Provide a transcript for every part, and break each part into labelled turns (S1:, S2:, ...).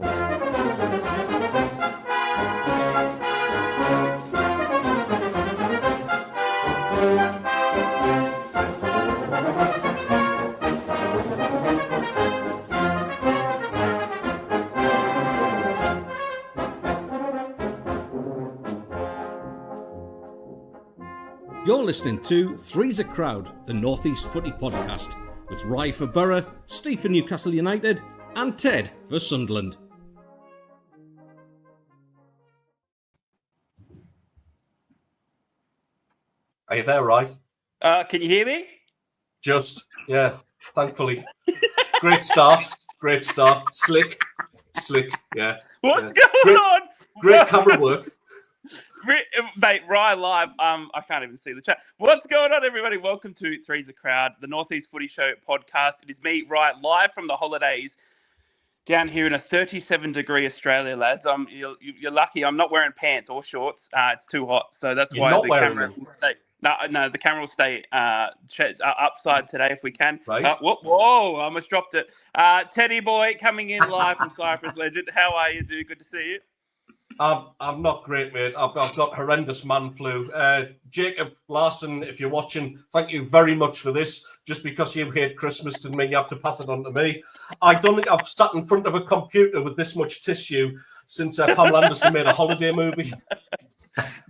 S1: You're listening to Three's a Crowd, the North East Footy Podcast, with Rye for Borough, Steve for Newcastle United, and Ted for Sunderland.
S2: Are you there, Rye?
S3: Can you hear me?
S2: Just, yeah, thankfully. Great start. Slick, yeah.
S3: What's going on?
S2: Great camera work.
S3: Mate, Ryan live. I can't even see the chat. What's going on, everybody? Welcome to Three's a Crowd, the Northeast Footy Show podcast. It is me, Ryan, live from the holidays down here in a 37-degree Australia, lads. You're lucky I'm not wearing pants or shorts. It's too hot, so that's
S2: You're
S3: why
S2: not
S3: the
S2: wearing
S3: camera
S2: them.
S3: will stay. No, the camera will stay upside today if we can.
S2: Right.
S3: Whoa, I almost dropped it. Teddy boy coming in live from Cyprus Legend. How are you, dude? Good to see you.
S2: I'm not great, mate. I've got horrendous man flu. Jacob Larson, if you're watching, thank you very much for this. Just because you hate Christmas doesn't mean you have to pass it on to me. I don't think I've sat in front of a computer with this much tissue since Pamela Anderson made a holiday movie.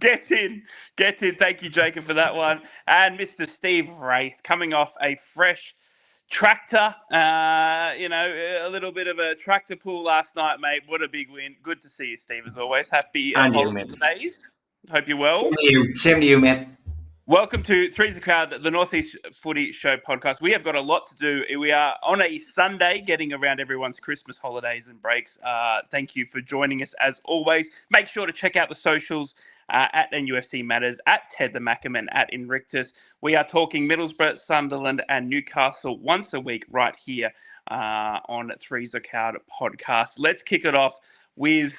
S3: Get in. Thank you, Jacob, for that one. And Mr. Steve Race coming off a fresh tractor. A little bit of a tractor pull last night, mate. What a big win. Good to see you, Steve, as always. Happy holidays. Hope you're well.
S4: Same to you, man.
S3: Welcome to Three's the Crowd, the Northeast Footy Show podcast. We have got a lot to do. We are on a Sunday getting around everyone's Christmas holidays and breaks. Thank you for joining us as always. Make sure to check out the socials at NUFC Matters, at Ted the Mackerman, at Invictus. We are talking Middlesbrough, Sunderland and Newcastle once a week right here on Three's the Crowd podcast. Let's kick it off with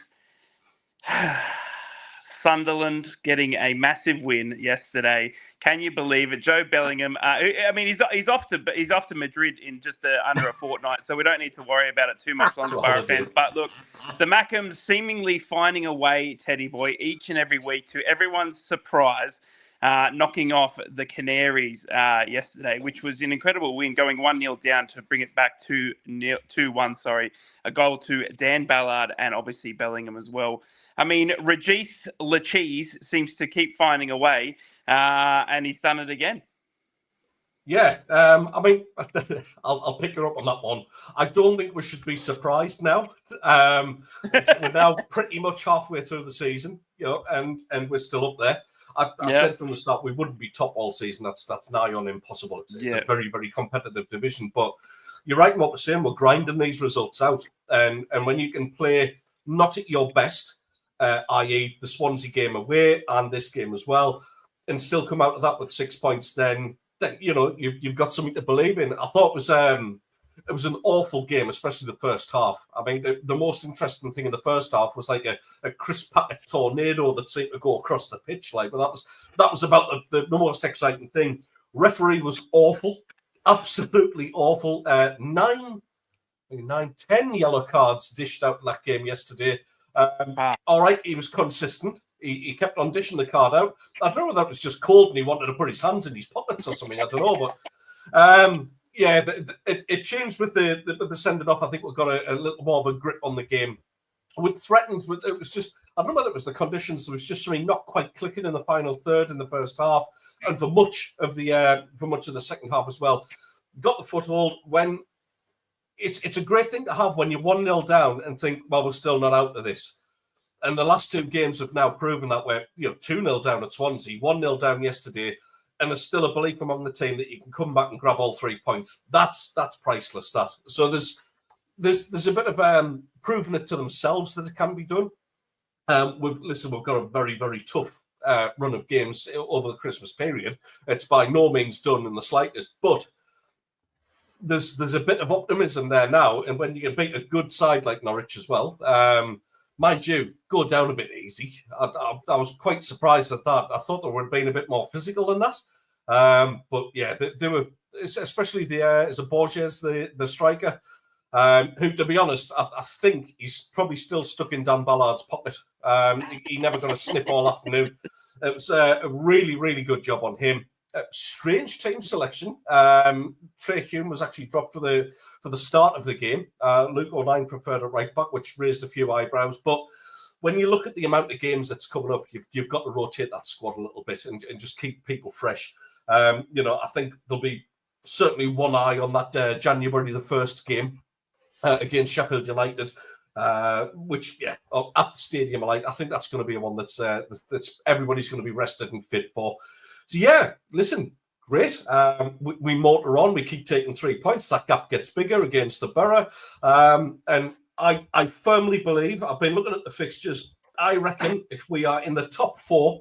S3: Sunderland getting a massive win yesterday. Can you believe it? Joe Bellingham. He's off to Madrid in just under a fortnight, so we don't need to worry about it too much longer, Borough fans. But look, the Mackhams seemingly finding a way, Teddy boy, each and every week to everyone's surprise, knocking off the Canaries yesterday, which was an incredible win, going 1-0 down to bring it back to 2-1. A goal to Dan Ballard and obviously Bellingham as well. I mean, Regis Lacheese seems to keep finding a way, and he's done it again.
S2: Yeah, I'll pick her up on that one. I don't think we should be surprised now. We're now pretty much halfway through the season, and we're still up there. I said from the start we wouldn't be top all season. That's nigh on impossible. It's a very, very competitive division. But you're right in what we're saying. We're grinding these results out, and when you can play not at your best, i.e. the Swansea game away and this game as well, and still come out of that with 6 points, then you've got something to believe in. I thought it was an awful game, especially the first half. I mean, the most interesting thing in the first half was like a Chris Patrick tornado that seemed to go across the pitch. But that was about the most exciting thing. Referee was awful, absolutely awful. 10 yellow cards dished out in that game yesterday. All right, he was consistent. He kept on dishing the card out. I don't know whether that was just cold and he wanted to put his hands in his pockets or something. I don't know, but it changed with the sending off. I think we've got a little more of a grip on the game. It was just, I don't know whether it was the conditions. There was just something not quite clicking in the final third in the first half, and for much of the second half as well. Got the foothold when. It's a great thing to have when you're 1-0 down and think, well, we're still not out of this. And the last two games have now proven that we're 2-0 down at Swansea, 1-0 down yesterday, and there's still a belief among the team that you can come back and grab all 3 points. That's priceless. That so there's a bit of proving it to themselves that it can be done. We've got a very, very tough run of games over the Christmas period. It's by no means done in the slightest, but there's a bit of optimism there now, and when you can beat a good side like Norwich as well, mind you, go down a bit easy. I was quite surprised at that. I thought they would have been a bit more physical than that, but yeah, they were, especially the Borges, the striker. who, to be honest, I think he's probably still stuck in Dan Ballard's pocket. He never got a snip all afternoon. It was a really, really good job on him. Strange team selection. Trey Hume was actually dropped for the start of the game. Luke O'Nien preferred a right back, which raised a few eyebrows. But when you look at the amount of games that's coming up, you've got to rotate that squad a little bit and just keep people fresh. I think there'll be certainly one eye on that January the 1st game against Sheffield United, which, at the Stadium Light, I think that's going to be one that's everybody's going to be rested and fit for. So, listen, great. We motor on. We keep taking 3 points. That gap gets bigger against the Borough. And I firmly believe, I've been looking at the fixtures, I reckon if we are in the top 4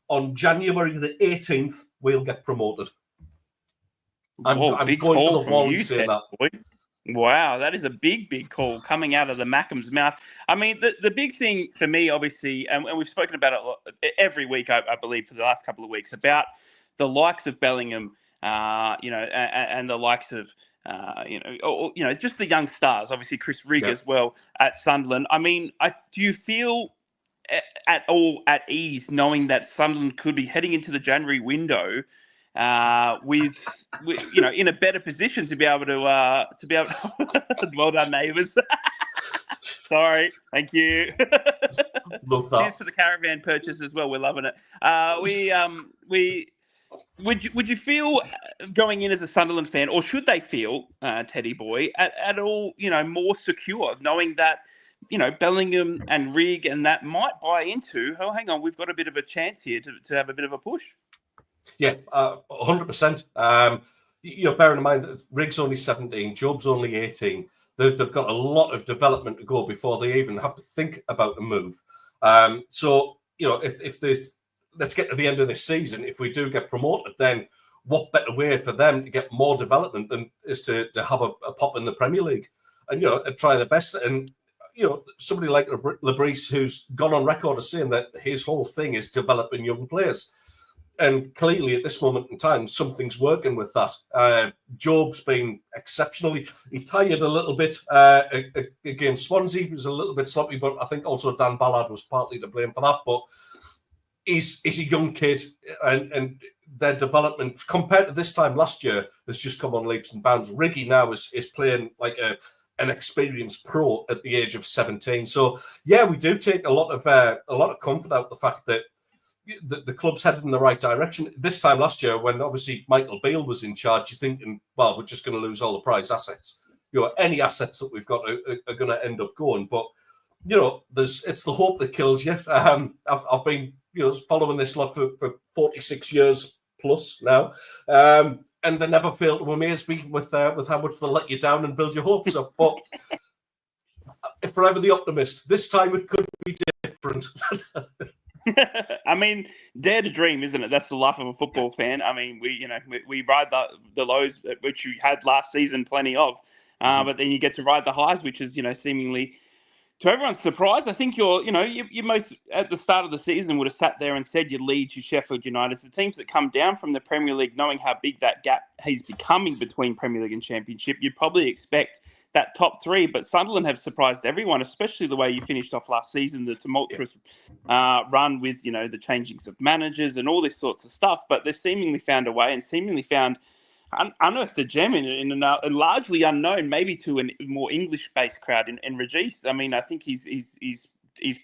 S2: on January the 18th, we'll get promoted. I'm
S3: big
S2: going
S3: call
S2: to the
S3: from
S2: wall
S3: you,
S2: and say
S3: Ted,
S2: that.
S3: boy. Wow, that is a big call coming out of the Mackham's mouth. I mean, the big thing for me, obviously, and we've spoken about it every week, I believe, for the last couple of weeks, about the likes of Bellingham, and the likes of, just the young stars, obviously Chris Rigg as well at Sunderland. I mean, do you feel at all at ease knowing that Sunderland could be heading into the January window with in a better position to be able to well done, neighbours. Sorry, thank you. Cheers for the caravan purchase as well. We're loving it. Would you feel going in as a Sunderland fan, or should they feel, Teddy boy, at all more secure, knowing that Bellingham and Rigg and that might buy into? Oh, hang on, we've got a bit of a chance here to have a bit of a push.
S2: Yeah, 100%. Bearing in mind that Rigg's only 17, Job's only 18. They've got a lot of development to go before they even have to think about a move. If they let's get to the end of this season, if we do get promoted, then what better way for them to get more development than is to have a pop in the Premier League and try their best. And somebody like Labrise, who's gone on record as saying that his whole thing is developing young players. And clearly, at this moment in time, something's working with that. Job's been exceptionally. He tired a little bit against Swansea. He was a little bit sloppy, but I think also Dan Ballard was partly to blame for that. But he's a young kid, and their development compared to this time last year has just come on leaps and bounds. Riggy now is playing like an experienced pro at the age of 17. So yeah, we do take a lot of comfort out of the fact that the club's headed in the right direction. This time last year, when obviously Michael Beale was in charge, you're thinking, well, we're just going to lose all the prize assets. Any assets that we've got are going to end up going. But it's the hope that kills you. I've been following this lot for 46 years plus now, and they never fail to amaze me with how much they'll let you down and build your hopes up. But forever the optimist. This time it could be different.
S3: I mean, dare to dream, isn't it? That's the life of a football fan. I mean, we ride the lows, which you had last season plenty of, but then you get to ride the highs, which is seemingly, to everyone's surprise, I think you most at the start of the season would have sat there and said your Leeds, your Sheffield United, the teams that come down from the Premier League, knowing how big that gap is becoming between Premier League and Championship, you'd probably expect that top 3. But Sunderland have surprised everyone, especially the way you finished off last season, the tumultuous run with the changings of managers and all this sorts of stuff. But they've seemingly found a way and seemingly unearthed a gem in a largely unknown, maybe to a more English-based crowd in Regis. I mean, I think he's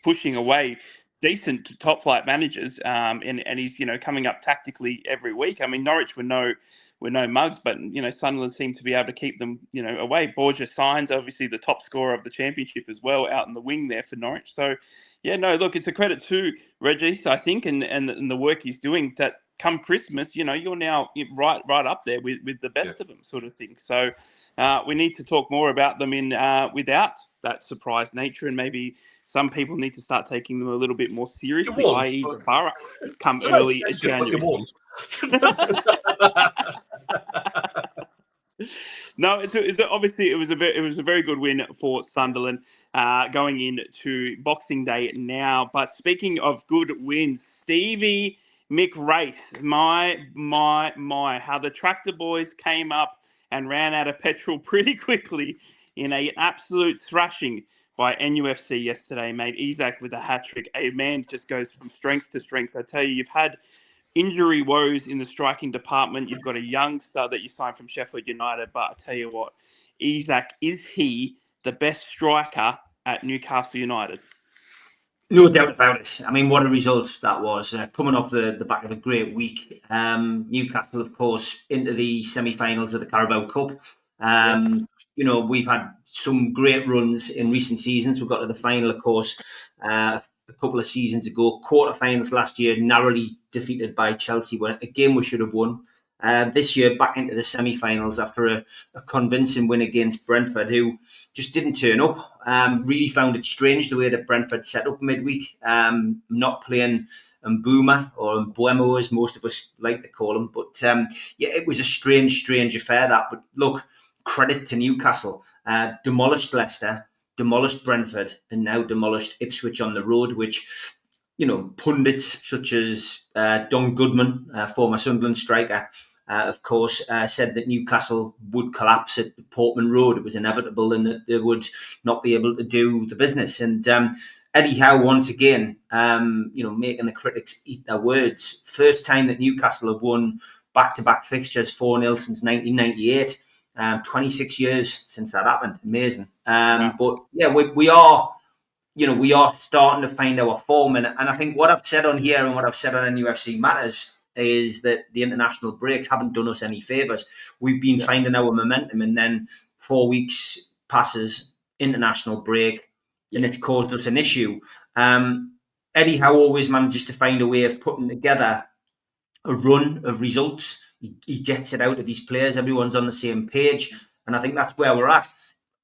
S3: pushing away decent top-flight managers, and he's coming up tactically every week. I mean, Norwich were no mugs, but Sunderland seem to be able to keep them away. Borja Signs, obviously the top scorer of the Championship as well, out in the wing there for Norwich. So yeah, no, look, it's a credit to Regis, I think, and the work he's doing, that come Christmas, you're now right up there with the best of them, sort of thing. So we need to talk more about them without that surprise nature, and maybe some people need to start taking them a little bit more seriously, i.e. Borough come early January. No, obviously it was a very good win for Sunderland going into Boxing Day now. But speaking of good wins, Stevie McWraith, my, how the Tractor Boys came up and ran out of petrol pretty quickly in an absolute thrashing by NUFC yesterday, mate. Isak with a hat-trick. A man just goes from strength to strength. I tell you, you've had injury woes in the striking department. You've got a young star that you signed from Sheffield United, but I tell you what, Isak, is he the best striker at Newcastle United?
S4: No doubt about it. I mean, what a result that was. Coming off the back of a great week. Newcastle, of course, into the semi-finals of the Carabao Cup.
S3: Yes.
S4: You know, we've had some great runs in recent seasons. We got to the final, of course, a couple of seasons ago. Quarterfinals last year, narrowly defeated by Chelsea, when a game we should have won. This year, back into the semi-finals after a convincing win against Brentford, who just didn't turn up. Really found it strange the way that Brentford set up midweek, not playing Mbuma or Mbuemo, as most of us like to call him. But yeah, it was a strange affair, that. But look, credit to Newcastle. Demolished Leicester, demolished Brentford, and now demolished Ipswich on the road, which, you know, pundits such as Don Goodman, former Sunderland striker, of course, said that Newcastle would collapse at Portman Road. It was inevitable, and that they would not be able to do the business. And Eddie Howe, once again, you know, making the critics eat their words. First time that Newcastle have won back-to-back fixtures 4-0 since 1998. 26 years since that happened. Amazing. But yeah, we are, you know, we are starting to find our form. And I think what I've said on here and what I've said on NUFC Matters is that the international breaks haven't done us any favours. We've been finding our momentum, and then 4 weeks passes, international break, and it's caused us an issue. Eddie Howe always manages to find a way of putting together a run of results. He gets it out of his players. Everyone's on the same page. And I think that's where we're at.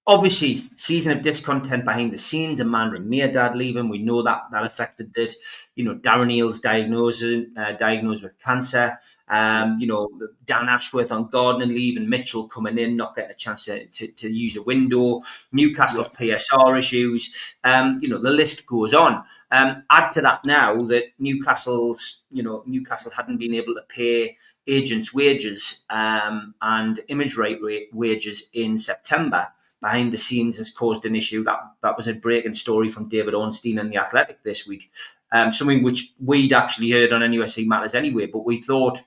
S4: Obviously, season of discontent behind the scenes. Amanda Meerdad leaving, we know that affected it. You know, Darren Eales diagnosed with cancer. You know, Dan Ashworth on gardening leave, and Mitchell coming in, not getting a chance to use a window. Newcastle's PSR issues. You know, the list goes on. Add to that now that Newcastle hadn't been able to pay agents' wages and image right wages in September. Behind the scenes has caused an issue. That was a breaking story from David Ornstein in The Athletic this week. Something which we'd actually heard on NUSC Matters anyway, but we thought,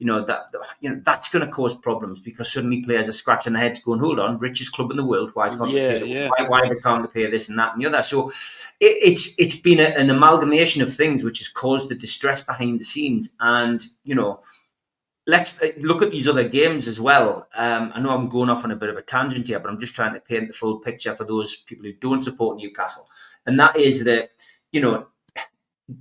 S4: that's going to cause problems, because suddenly players are scratching their heads going, hold on, richest club in the world, why can't why they can't pay this and that and the other? So it's been an amalgamation of things which has caused the distress behind the scenes. And, you know, let's look at these other games as well. I know I'm going off on a bit of a tangent here, but I'm just trying to paint the full picture for those people who don't support Newcastle. And that is that, you know,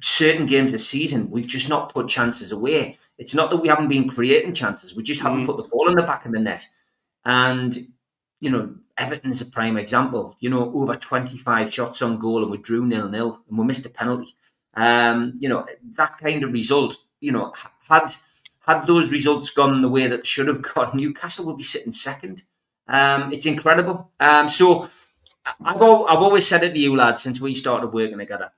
S4: certain games this season, we've just not put chances away. It's not that we haven't been creating chances. We just haven't put the ball in the back of the net. And, you know, Everton's a prime example. You know, over 25 shots on goal and we drew 0-0 and we missed a penalty. You know, that kind of result, you know, had those results gone the way that they should have gone, Newcastle would be sitting second. It's incredible. So I've always said it to you lads since we started working together.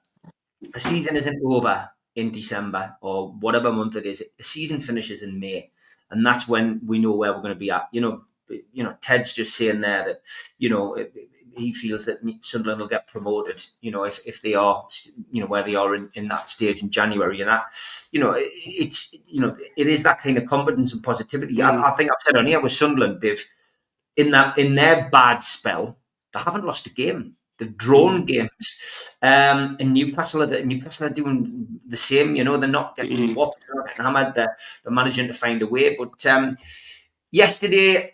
S4: The season isn't over in December or whatever month it is. The season finishes in May, and that's when we know where we're going to be at. You know, Ted's just saying there that, you know, he feels that Sunderland will get promoted, you know, if they are, you know, where they are in that stage in January. And that, you know, it's, you know, it is that kind of confidence and positivity. I think I've said on here with Sunderland, they've, in their bad spell, they haven't lost a game. They've drawn games. And Newcastle are doing the same. You know, they're not getting whopped, they're not getting hammered. They're managing to find a way. But yesterday,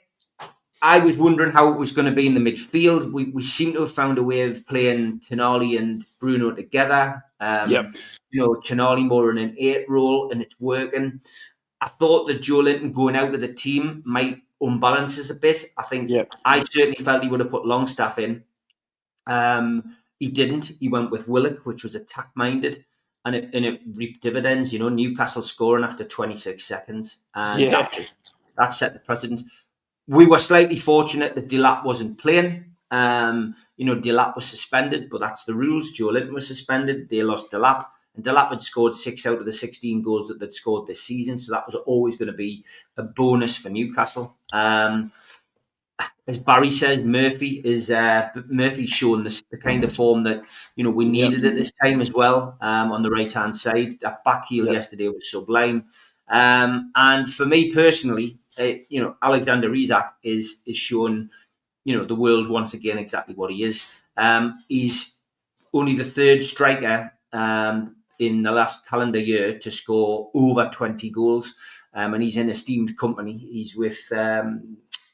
S4: I was wondering how it was going to be in the midfield. We seem to have found a way of playing Tonali and Bruno together. You know, Tonali more in an 8 role, and it's working. I thought that Joe Linton going out of the team might unbalance us a bit. I think I certainly felt he would have put Longstaff in. He didn't. He went with Willock, which was attack-minded, and it reaped dividends. You know, Newcastle scoring after 26 seconds. And that set the precedent. We were slightly fortunate that Delap wasn't playing. You know, Delap was suspended, but that's the rules. Joe Linton was suspended. They lost Delap. And Delap had scored 6 out of the 16 goals that they'd scored this season. So that was always going to be a bonus for Newcastle. as Barry says, Murphy's shown the kind of form that we needed at this time as well. On the right hand side, that back heel yesterday was sublime. And for me personally, Alexander Isak is shown the world once again exactly what he is. He's only the third striker in the last calendar year to score over 20 goals, and he's in esteemed company. He's with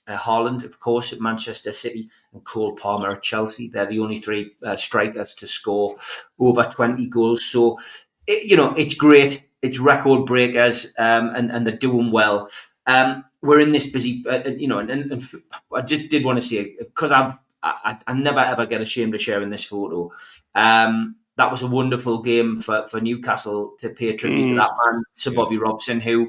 S4: Haaland, of course, at Manchester City, and Cole Palmer at Chelsea. They're the only three strikers to score over 20 goals. So, it's great. It's record breakers, and they're doing well. We're in this busy, and I just did want to say, because I never ever get ashamed of sharing this photo. That was a wonderful game for Newcastle to pay tribute to that man, Sir Bobby Robson, who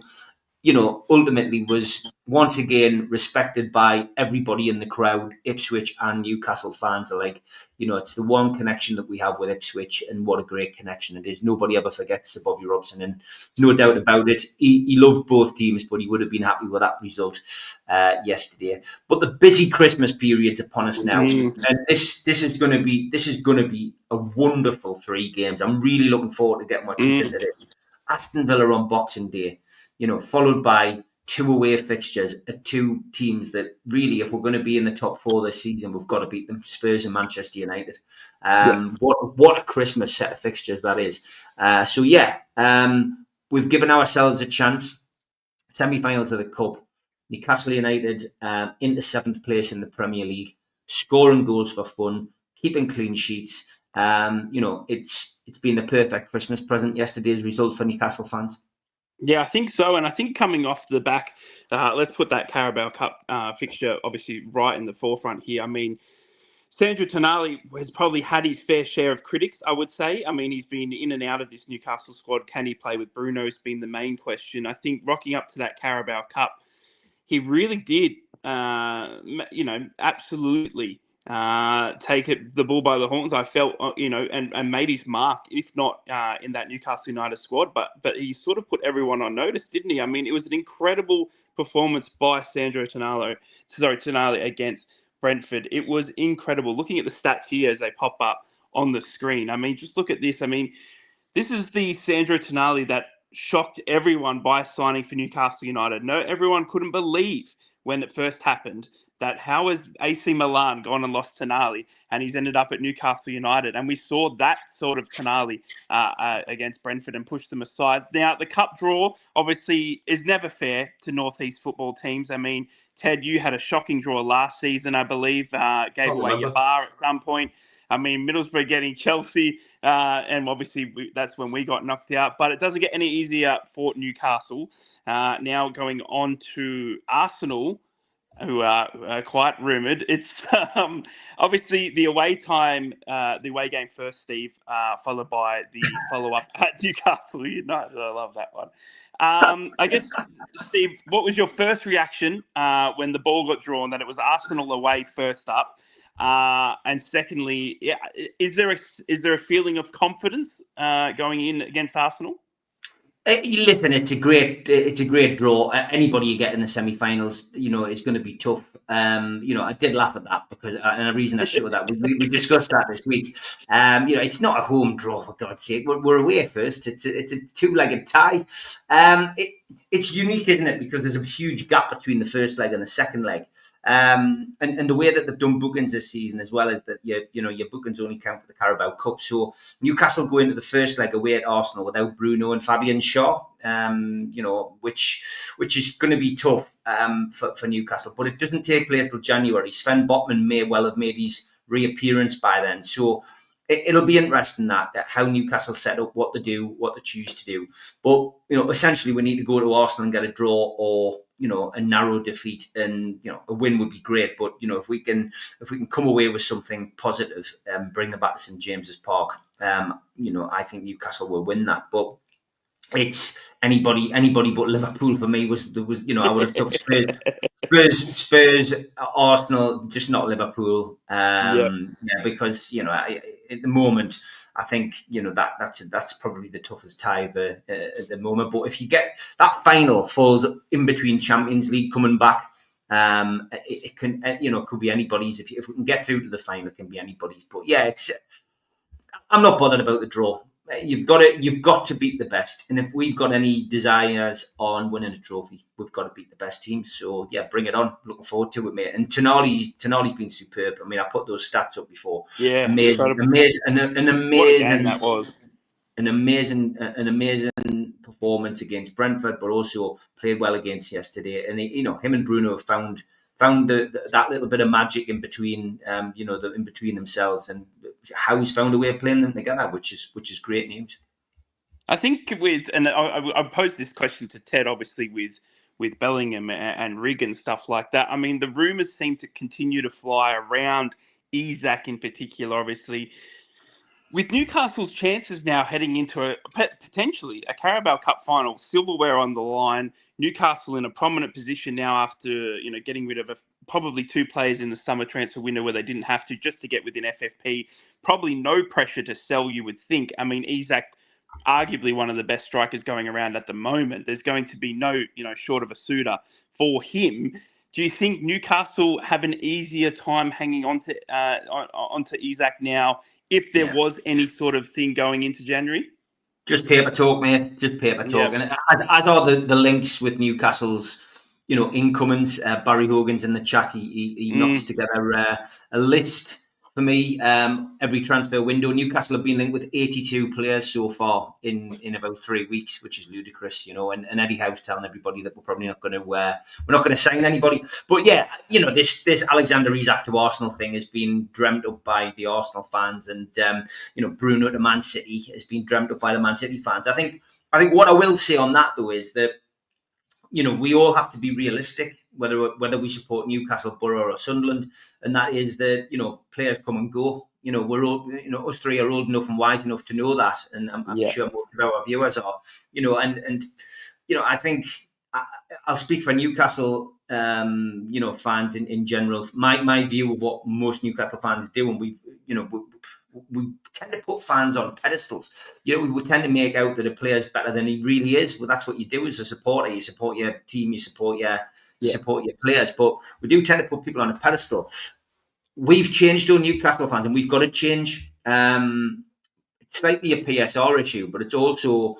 S4: ultimately was once again respected by everybody in the crowd, Ipswich and Newcastle fans alike. It's the one connection that we have with Ipswich, and what a great connection it is. Nobody ever forgets Sir Bobby Robson, and no doubt about it, he loved both teams, but he would have been happy with that result yesterday. But the busy Christmas period's upon us now, and this is going to be a wonderful 3 games. I'm really looking forward to getting my teeth into this. Aston Villa on Boxing Day, followed by 2 away fixtures at 2 teams that really, if we're going to be in the top 4 this season, we've got to beat them, Spurs and Manchester United. What a Christmas set of fixtures that is. We've given ourselves a chance. Semi-finals of the Cup, Newcastle United into 7th place in the Premier League, scoring goals for fun, keeping clean sheets. It's been the perfect Christmas present, yesterday's result for Newcastle fans.
S3: Yeah, I think so. And I think coming off the back, let's put that Carabao Cup fixture obviously right in the forefront here. I mean, Sandro Tonali has probably had his fair share of critics, I would say. I mean, he's been in and out of this Newcastle squad. Can he play with Bruno has been the main question. I think rocking up to that Carabao Cup, he really did, absolutely take the bull by the horns. I felt, and made his mark, if not in that Newcastle United squad, but he sort of put everyone on notice, didn't he? I mean, it was an incredible performance by Sandro Tonali against Brentford. It was incredible. Looking at the stats here as they pop up on the screen, I mean, just look at this. I mean, this is the Sandro Tonali that shocked everyone by signing for Newcastle United. No, everyone couldn't believe when it first happened that how has AC Milan gone and lost Tonali, and he's ended up at Newcastle United. And we saw that sort of Tonali against Brentford and pushed them aside. Now, the cup draw, obviously, is never fair to North East football teams. I mean, Ted, you had a shocking draw last season, I believe, gave away your bar at some point. I mean, Middlesbrough getting Chelsea, and obviously that's when we got knocked out. But it doesn't get any easier for Newcastle. Now going on to Arsenal, who are quite rumoured. It's obviously the away game first, Steve, followed by the follow-up at Newcastle United. I love that one. I guess, Steve, what was your first reaction when the ball got drawn that it was Arsenal away first up? And secondly, is there a feeling of confidence going in against Arsenal?
S4: Listen, it's a great draw. Anybody you get in the semi-finals, is going to be tough. I did laugh at that because, and the reason I showed that we discussed that this week. It's not a home draw, for God's sake. We're away first. It's a 2-legged tie. It's unique, isn't it? Because there's a huge gap between the first leg and the second leg. And the way that they've done bookings this season, as well as that, your bookings only count for the Carabao Cup. So Newcastle go into the first leg away at Arsenal without Bruno and Fabian Shaw, which is going to be tough for Newcastle. But it doesn't take place till January. Sven Botman may well have made his reappearance by then. So it'll be interesting how Newcastle set up, what they do, what they choose to do. But essentially, we need to go to Arsenal and get a draw or a narrow defeat, and a win would be great. But if we can come away with something positive and bring them back to St James's Park, I think Newcastle will win that. But it's anybody but Liverpool for me. I would have took Spurs, Arsenal, just not Liverpool. Because at the moment, I think that's probably the toughest tie at the moment. But if you get that final falls in between Champions League coming back It can, it could be anybody's. If we can get through to the final, it can be anybody's. But yeah, I'm not bothered about the draw. You've got to beat the best. And if we've got any desires on winning a trophy, we've got to beat the best teams. So yeah, bring it on. Looking forward to it, mate. And Tonali's been superb. I mean, I put those stats up before.
S3: Yeah,
S4: amazing,
S3: an
S4: amazing
S3: that was.
S4: An amazing performance against Brentford, but also played well against yesterday. And him and Bruno have found that little bit of magic in between, in between themselves, and Howe's found a way of playing them together, which is great news.
S3: I think I posed this question to Ted, obviously with Bellingham and Rig and stuff like that. I mean, the rumours seem to continue to fly around Isak in particular, obviously. With Newcastle's chances now heading into potentially a Carabao Cup final, silverware on the line, Newcastle in a prominent position now after getting rid of probably 2 players in the summer transfer window where they didn't have to, just to get within FFP. Probably no pressure to sell, you would think. I mean, Isak, arguably one of the best strikers going around at the moment. There's going to be no short of a suitor for him. Do you think Newcastle have an easier time hanging onto Isak now, if there was any sort of thing going into January?
S4: Just paper talk, mate. Just paper talk. Yep. And as are the links with Newcastle's, incomings. Barry Hogan's in the chat. He knocks together a list for me every transfer window. Newcastle have been linked with 82 players so far in about 3 weeks, which is ludicrous, And Eddie Howe's telling everybody that we're probably not going to sign anybody. But yeah, this Alexander Isak to Arsenal thing has been dreamt up by the Arsenal fans, and Bruno to Man City has been dreamt up by the Man City fans. I think what I will say on that though is that we all have to be realistic, whether we support Newcastle, Borough or Sunderland, and that is that, players come and go. We're all, us three are old enough and wise enough to know that, and I'm sure most of our viewers are, I think I'll speak for Newcastle, fans in general. My view of what most Newcastle fans do, and we tend to put fans on pedestals. We tend to make out that a player's better than he really is. Well, that's what you do as a supporter. You support your team, you support your players, but we do tend to put people on a pedestal. We've changed our Newcastle fans, and we've got to change. It's slightly a PSR issue, but it's also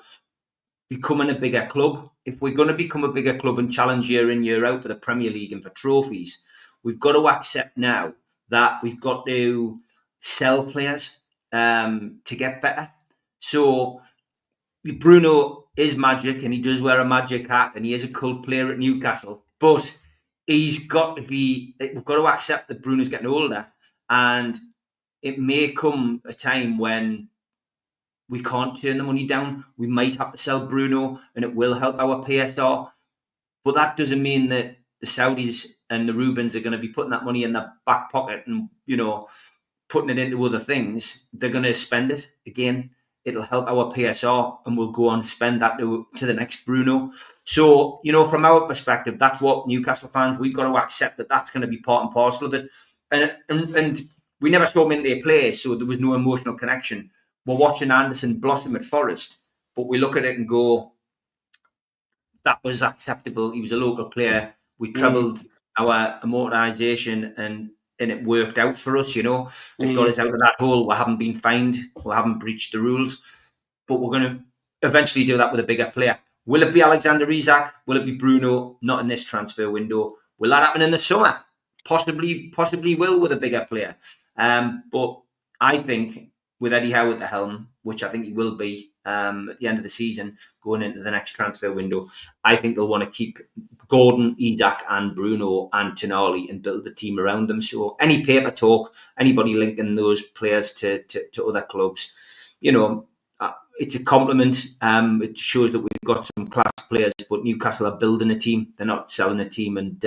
S4: becoming a bigger club. If we're going to become a bigger club and challenge year in, year out for the Premier League and for trophies, we've got to accept now that we've got to sell players to get better. So Bruno is magic, and he does wear a magic hat, and he is a cult player at Newcastle, but we've got to accept that Bruno's getting older, and it may come a time when we can't turn the money down. We might have to sell Bruno, and it will help our PSR, but that doesn't mean that the Saudis and the Rubens are going to be putting that money in their back pocket and putting it into other things. They're going to spend it again. It'll help our PSR, and we'll go on and spend that to the next Bruno. So, from our perspective, that's what Newcastle fans, we've got to accept that that's going to be part and parcel of it. And we never saw him into play, so there was no emotional connection. We're watching Anderson blossom at Forest, but we look at it and go, that was acceptable. He was a local player. We trebled our amortization, and it worked out for us, It got us out of that hole. We haven't been fined. We haven't breached the rules. But we're going to eventually do that with a bigger player. Will it be Alexander Isak? Will it be Bruno? Not in this transfer window. Will that happen in the summer? Possibly will with a bigger player. But I think with Eddie Howe at the helm, which I think he will be at the end of the season, going into the next transfer window, I think they'll want to keep Gordon, Isak and Bruno and Tonali and build the team around them. So any paper talk, anybody linking those players to other clubs, it's a compliment. It shows that we've got some class players, but Newcastle are building a team. They're not selling a team. And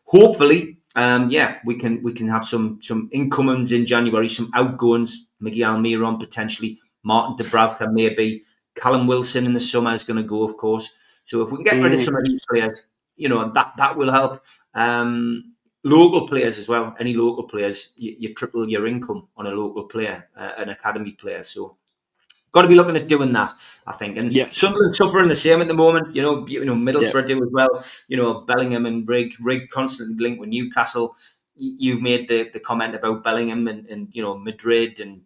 S4: hopefully, we can have some incomings in January, some outgoings. Miguel Almiron potentially, Martin Dubravka maybe, Callum Wilson in the summer is going to go, of course. So if we can get rid of some of these players, that will help. Local players as well. Any local players, you triple your income on a local player, an academy player. So got to be looking at doing that, I think. And
S5: Yeah.
S4: Sunderland suffering the same at the moment. Middlesbrough do as well. Bellingham and Rigg constantly linked with Newcastle. You've made the comment about Bellingham and Madrid and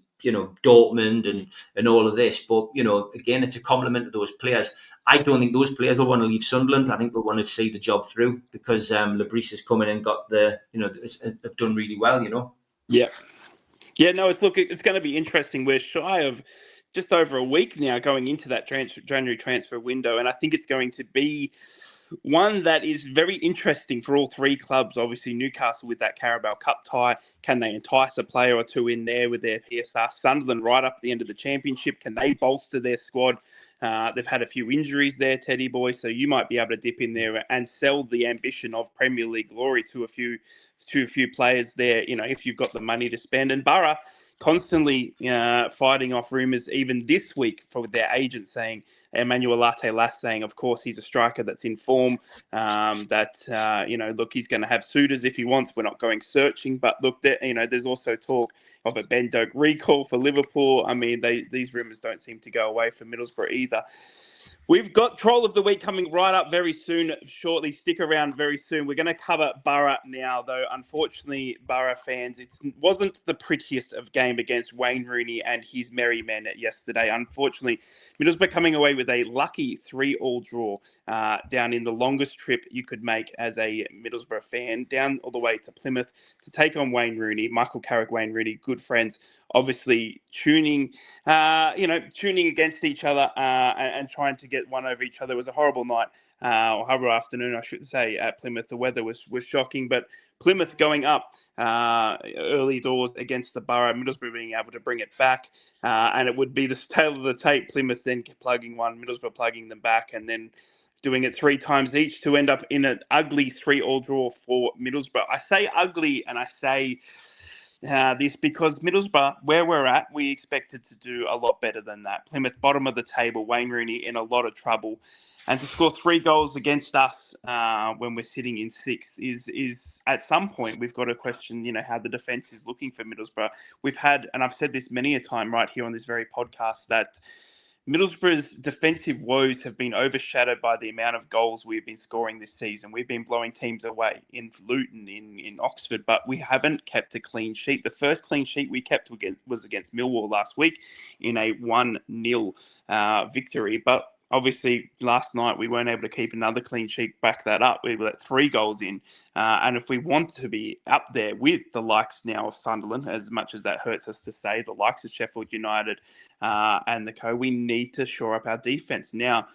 S4: Dortmund and all of this, but again, it's a compliment to those players. I don't think those players will want to leave Sunderland. I think they'll want to see the job through because Lebris has come in and got have done really well.
S5: Yeah. No, it's going to be interesting. We're shy of just over a week now going into that January transfer window, and I think it's going to be one that is very interesting for all three clubs. Obviously, Newcastle with that Carabao Cup tie. Can they entice a player or two in there with their PSR? Sunderland right up at the end of the championship. Can they bolster their squad? They've had a few injuries there, Teddy boy, so you might be able to dip in there and sell the ambition of Premier League glory to a few players there, if you've got the money to spend. And Borough constantly fighting off rumours even this week for their agent saying, Emmanuel Latte-Lass saying, of course, he's a striker that's in form, look, he's going to have suitors if he wants. We're not going searching. But look, there's also talk of a Ben Doak recall for Liverpool. I mean, these rumours don't seem to go away for Middlesbrough either. We've got Troll of the Week coming right up very soon, shortly. Stick around very soon. We're going to cover Borough now, though. Unfortunately, Borough fans, it wasn't the prettiest of game against Wayne Rooney and his merry men yesterday. Unfortunately, Middlesbrough coming away with a lucky 3-3 draw down in the longest trip you could make as a Middlesbrough fan, down all the way to Plymouth to take on Wayne Rooney. Michael Carrick, Wayne Rooney, good friends, obviously tuning against each other and trying to get one over each other. It was a horrible night, or horrible afternoon, I should say, at Plymouth. The weather was shocking, but Plymouth going up early doors against the Borough, Middlesbrough being able to bring it back, and it would be the tail of the tape. Plymouth then plugging one, Middlesbrough plugging them back, and then doing it 3 times each to end up in an ugly 3-3 draw for Middlesbrough. I say ugly, and I say this because Middlesbrough, where we're at, we expected to do a lot better than that. Plymouth, bottom of the table, Wayne Rooney in a lot of trouble. And to score 3 goals against us when we're sitting in 6 is at some point we've got to question, how the defence is looking for Middlesbrough. We've had, and I've said this many a time right here on this very podcast, that Middlesbrough's defensive woes have been overshadowed by the amount of goals we've been scoring this season. We've been blowing teams away in Luton, in Oxford, but we haven't kept a clean sheet. The first clean sheet we kept was against Millwall last week in a 1-0 victory. But obviously, last night we weren't able to keep another clean sheet, back that up. We let 3 goals in. And if we want to be up there with the likes now of Sunderland, as much as that hurts us to say, the likes of Sheffield United and the co, we need to shore up our defence. Now,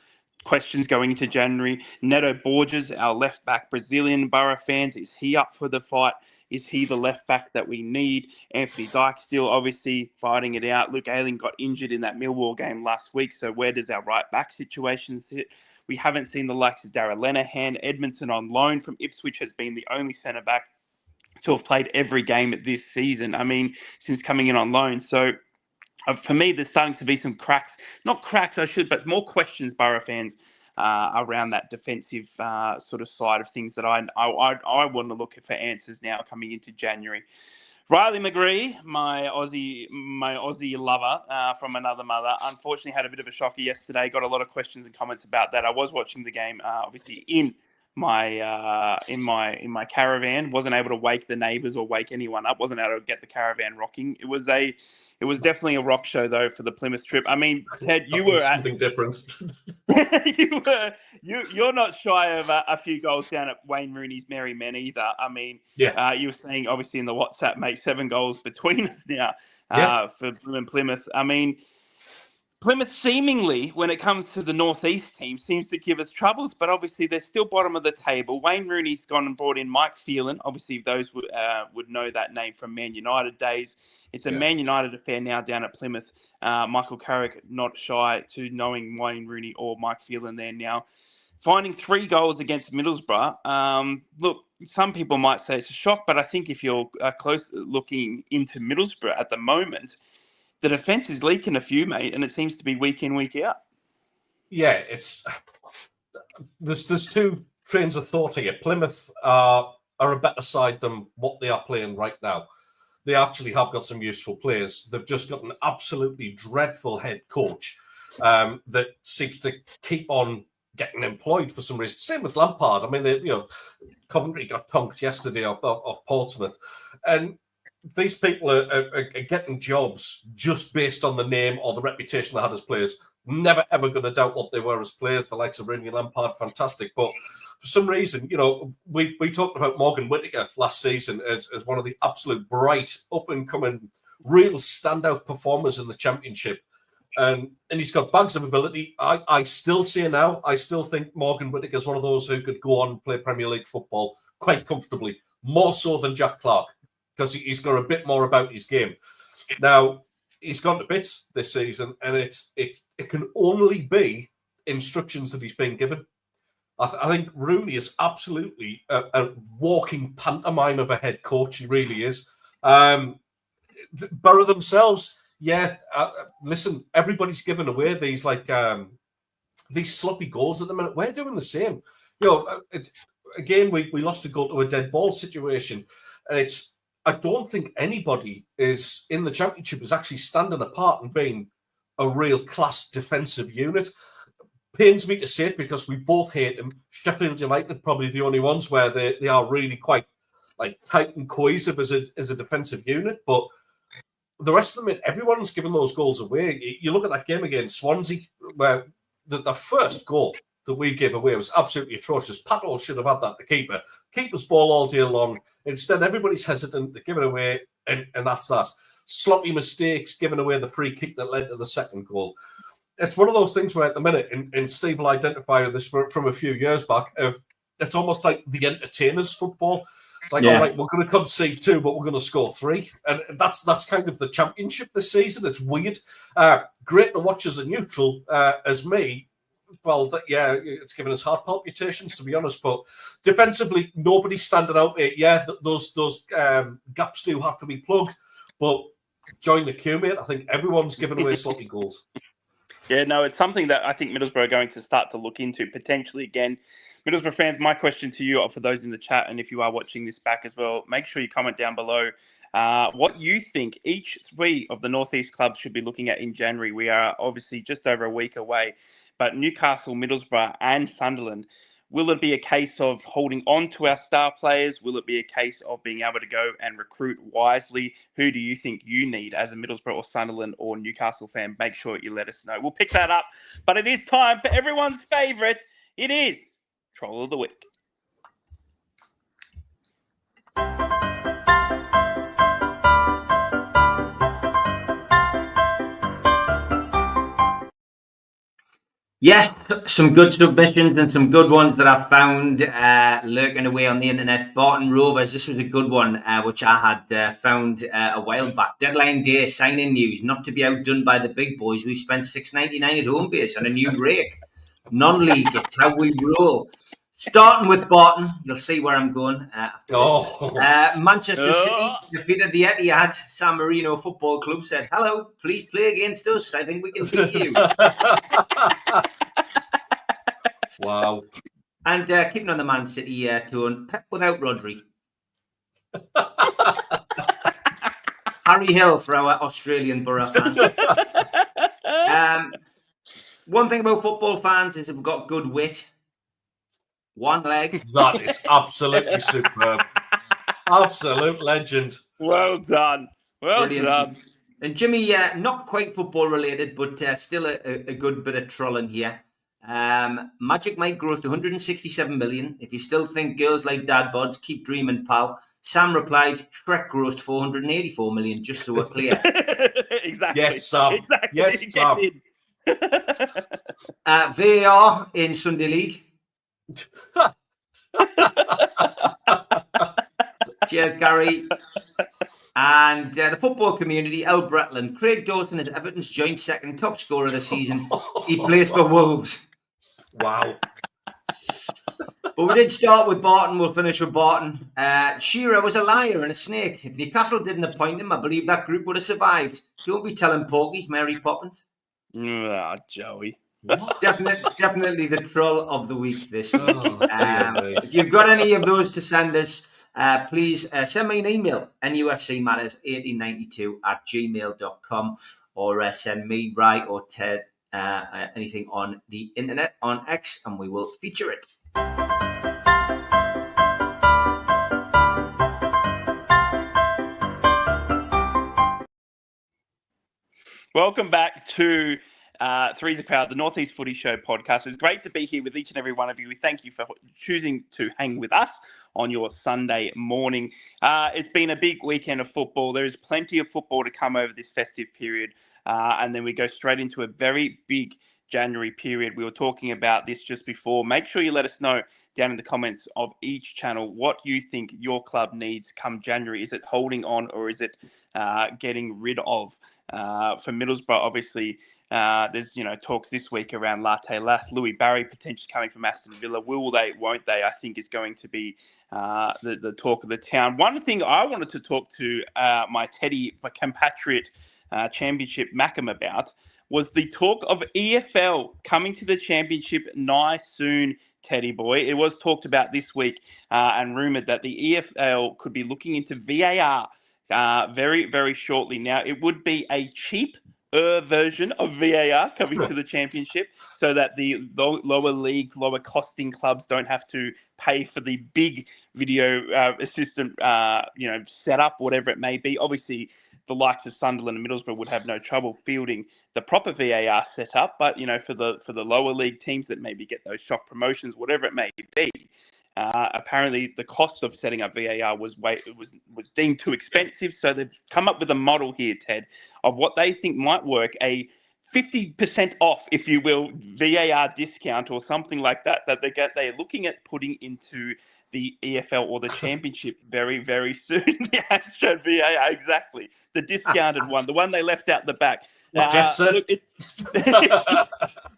S5: questions going into January. Neto Borges, our left-back Brazilian Borough fans, is he up for the fight? Is he the left-back that we need? Anthony Dyke still obviously fighting it out. Luke Ayling got injured in that Millwall game last week, so where does our right-back situation sit? We haven't seen the likes of Darragh Lenihan. Edmondson on loan from Ipswich has been the only centre-back to have played every game this season. I mean, since coming in on loan. So for me, there's starting to be some cracks. Not cracks, but more questions, Borough fans, around that defensive sort of side of things that I want to look for answers now coming into January. Riley McGree, my Aussie lover from another mother, unfortunately had a bit of a shocker yesterday. Got a lot of questions and comments about that. I was watching the game, obviously in my caravan. Wasn't able to wake the neighbours or wake anyone up. Wasn't able to get the caravan rocking. It was definitely a rock show though for the Plymouth trip. I mean, Ted, you were at
S2: something different.
S5: You're not shy of a few goals down at Wayne Rooney's merry men either. I mean, you were saying obviously in the WhatsApp, mate, 7 goals between us now for Plymouth. I mean, Plymouth seemingly, when it comes to the Northeast team, seems to give us troubles, but obviously they're still bottom of the table. Wayne Rooney's gone and brought in Mike Phelan. Obviously, those would know that name from Man United days. It's a Man United affair now down at Plymouth. Michael Carrick not shy to knowing Wayne Rooney or Mike Phelan there now. Finding 3 goals against Middlesbrough. Look, some people might say it's a shock, but I think if you're close looking into Middlesbrough at the moment, the defence is leaking a few, mate, and it seems to be week in, week out.
S2: Yeah, there's 2 trains of thought here. Plymouth are a better side than what they are playing right now. they actually have got some useful players. They've just got an absolutely dreadful head coach that seems to keep on getting employed for some reason. Same with Lampard. I mean, Coventry got tonked yesterday off Portsmouth, and these people are getting jobs just based on the name or the reputation they had as players. Never ever going to doubt what they were as players. The likes of Rooney and Lampard, fantastic, but for some reason, we talked about Morgan Whittaker last season as one of the absolute bright, up-and-coming, real standout performers in the Championship. And he's got bags of ability. I still say now, I still think Morgan Whittaker is one of those who could go on and play Premier League football quite comfortably, more so than Jack Clarke, because he's got a bit more about his game. Now, he's gone to bits this season, and it can only be instructions that he's been given. I think Rooney is absolutely a walking pantomime of a head coach. He really is. Borough themselves, listen, everybody's giving away these sloppy goals at the minute. We're doing the same. Again, we lost a goal to a dead ball situation, and I don't think anybody is in the Championship is actually standing apart and being a real class defensive unit. Pains me to say it because we both hate them. Sheffield United probably the only ones where they are really quite tight and cohesive as a defensive unit. But the rest of them, everyone's given those goals away. You look at that game against Swansea, where the first goal that we gave away was absolutely atrocious. Pato should have had that, the keeper. Keeper's ball all day long. Instead, everybody's hesitant. They give it away, and that's that. Sloppy mistakes, giving away the free kick that led to the second goal. It's one of those things where at the minute, and Steve will identify this from a few years back, it's almost like the entertainers' football. It's like, all right, we're going to concede 2, but we're going to score 3. And that's kind of the Championship this season. It's weird. Great to watch as a neutral, as me. Well, it's given us heart palpitations, to be honest. But defensively, nobody's standing out. Those gaps do have to be plugged. But join the queue, mate. I think everyone's given away sloppy goals.
S5: Yeah, no, it's something that I think Middlesbrough are going to start to look into potentially again. Middlesbrough fans, my question to you, for those in the chat, and if you are watching this back as well, make sure you comment down below what you think each 3 of the Northeast clubs should be looking at in January. We are obviously just over a week away, but Newcastle, Middlesbrough and Sunderland, will it be a case of holding on to our star players? Will it be a case of being able to go and recruit wisely? Who do you think you need as a Middlesbrough or Sunderland or Newcastle fan? Make sure you let us know. We'll pick that up. But it is time for everyone's favourite. It is Troll of the Week.
S4: Yes, some good submissions and some good ones that I found lurking away on the internet. Barton Rovers, this was a good one, which I had found a while back. Deadline day signing news, not to be outdone by the big boys. We spent $6.99 at home base on a new rake. Non-league, it's how we roll. Starting with Barton, you'll see where I'm going. Manchester City defeated the Etihad. San Marino Football Club said, "Hello, please play against us. I think we can beat you."
S2: Wow.
S4: And keeping on the Man City tone, Pep without Rodri. Harry Hill for our Australian Borough fans. One thing about football fans is we've got good wit. One leg.
S2: That is absolutely superb. Absolute legend.
S5: Well done. Well
S4: Brilliant.
S5: done.
S4: And Jimmy, not quite football related, but still a good bit of trolling here. Magic Mike grossed 167 million. If you still think girls like dad bods, keep dreaming, pal. Sam replied, Shrek grossed 484 million, just so we're clear.
S5: Exactly.
S2: Yes, Sam.
S5: Exactly.
S2: Yes, Sam.
S4: VAR in Sunday League. Cheers, Gary. And the football community, El Bretland. Craig Dawson is Everton's joint second top scorer of the season. He plays for Wolves.
S2: Wow.
S4: But we did start with Barton. We'll finish with Barton. Shearer was a liar and a snake. If Newcastle didn't appoint him, I believe that group would have survived. Don't be telling porkies, Mary Poppins.
S5: Joey.
S4: Definitely the troll of the week this week. If you've got any of those to send us, please send me an email, nufcmatters1892@gmail.com, or send me, Ry, or Ted anything on the internet, on X, and we will feature it.
S5: Welcome back to Three's a Crowd, the Northeast Footy Show podcast. It's great to be here with each and every one of you. We thank you for choosing to hang with us on your Sunday morning. It's been a big weekend of football. There is plenty of football to come over this festive period. And then we go straight into a very big January period. We were talking about this just before. Make sure you let us know down in the comments of each channel what you think your club needs come January. Is it holding on, or is it getting rid of? For Middlesbrough, obviously, there's talks this week around Latte Lath, Louis Barry potentially coming from Aston Villa. Will they, won't they? I think is going to be the talk of the town. One thing I wanted to talk to my compatriot Championship Mackem about was the talk of EFL coming to the Championship nigh soon, Teddy boy. It was talked about this week and rumoured that the EFL could be looking into VAR very, very shortly. Now, it would be a cheap version of VAR coming to the Championship, so that the lower league, lower costing clubs don't have to pay for the big video assistant, setup, whatever it may be. Obviously, the likes of Sunderland and Middlesbrough would have no trouble fielding the proper VAR setup, but for the lower league teams that maybe get those shock promotions, whatever it may be. Apparently, the cost of setting up VAR was deemed too expensive, so they've come up with a model here, Ted, of what they think might work, a 50% off, if you will, VAR discount or something like that they're looking at putting into the EFL or the Championship very, very soon. The Astro VAR, exactly. The discounted one, the one they left out the back.
S2: Look,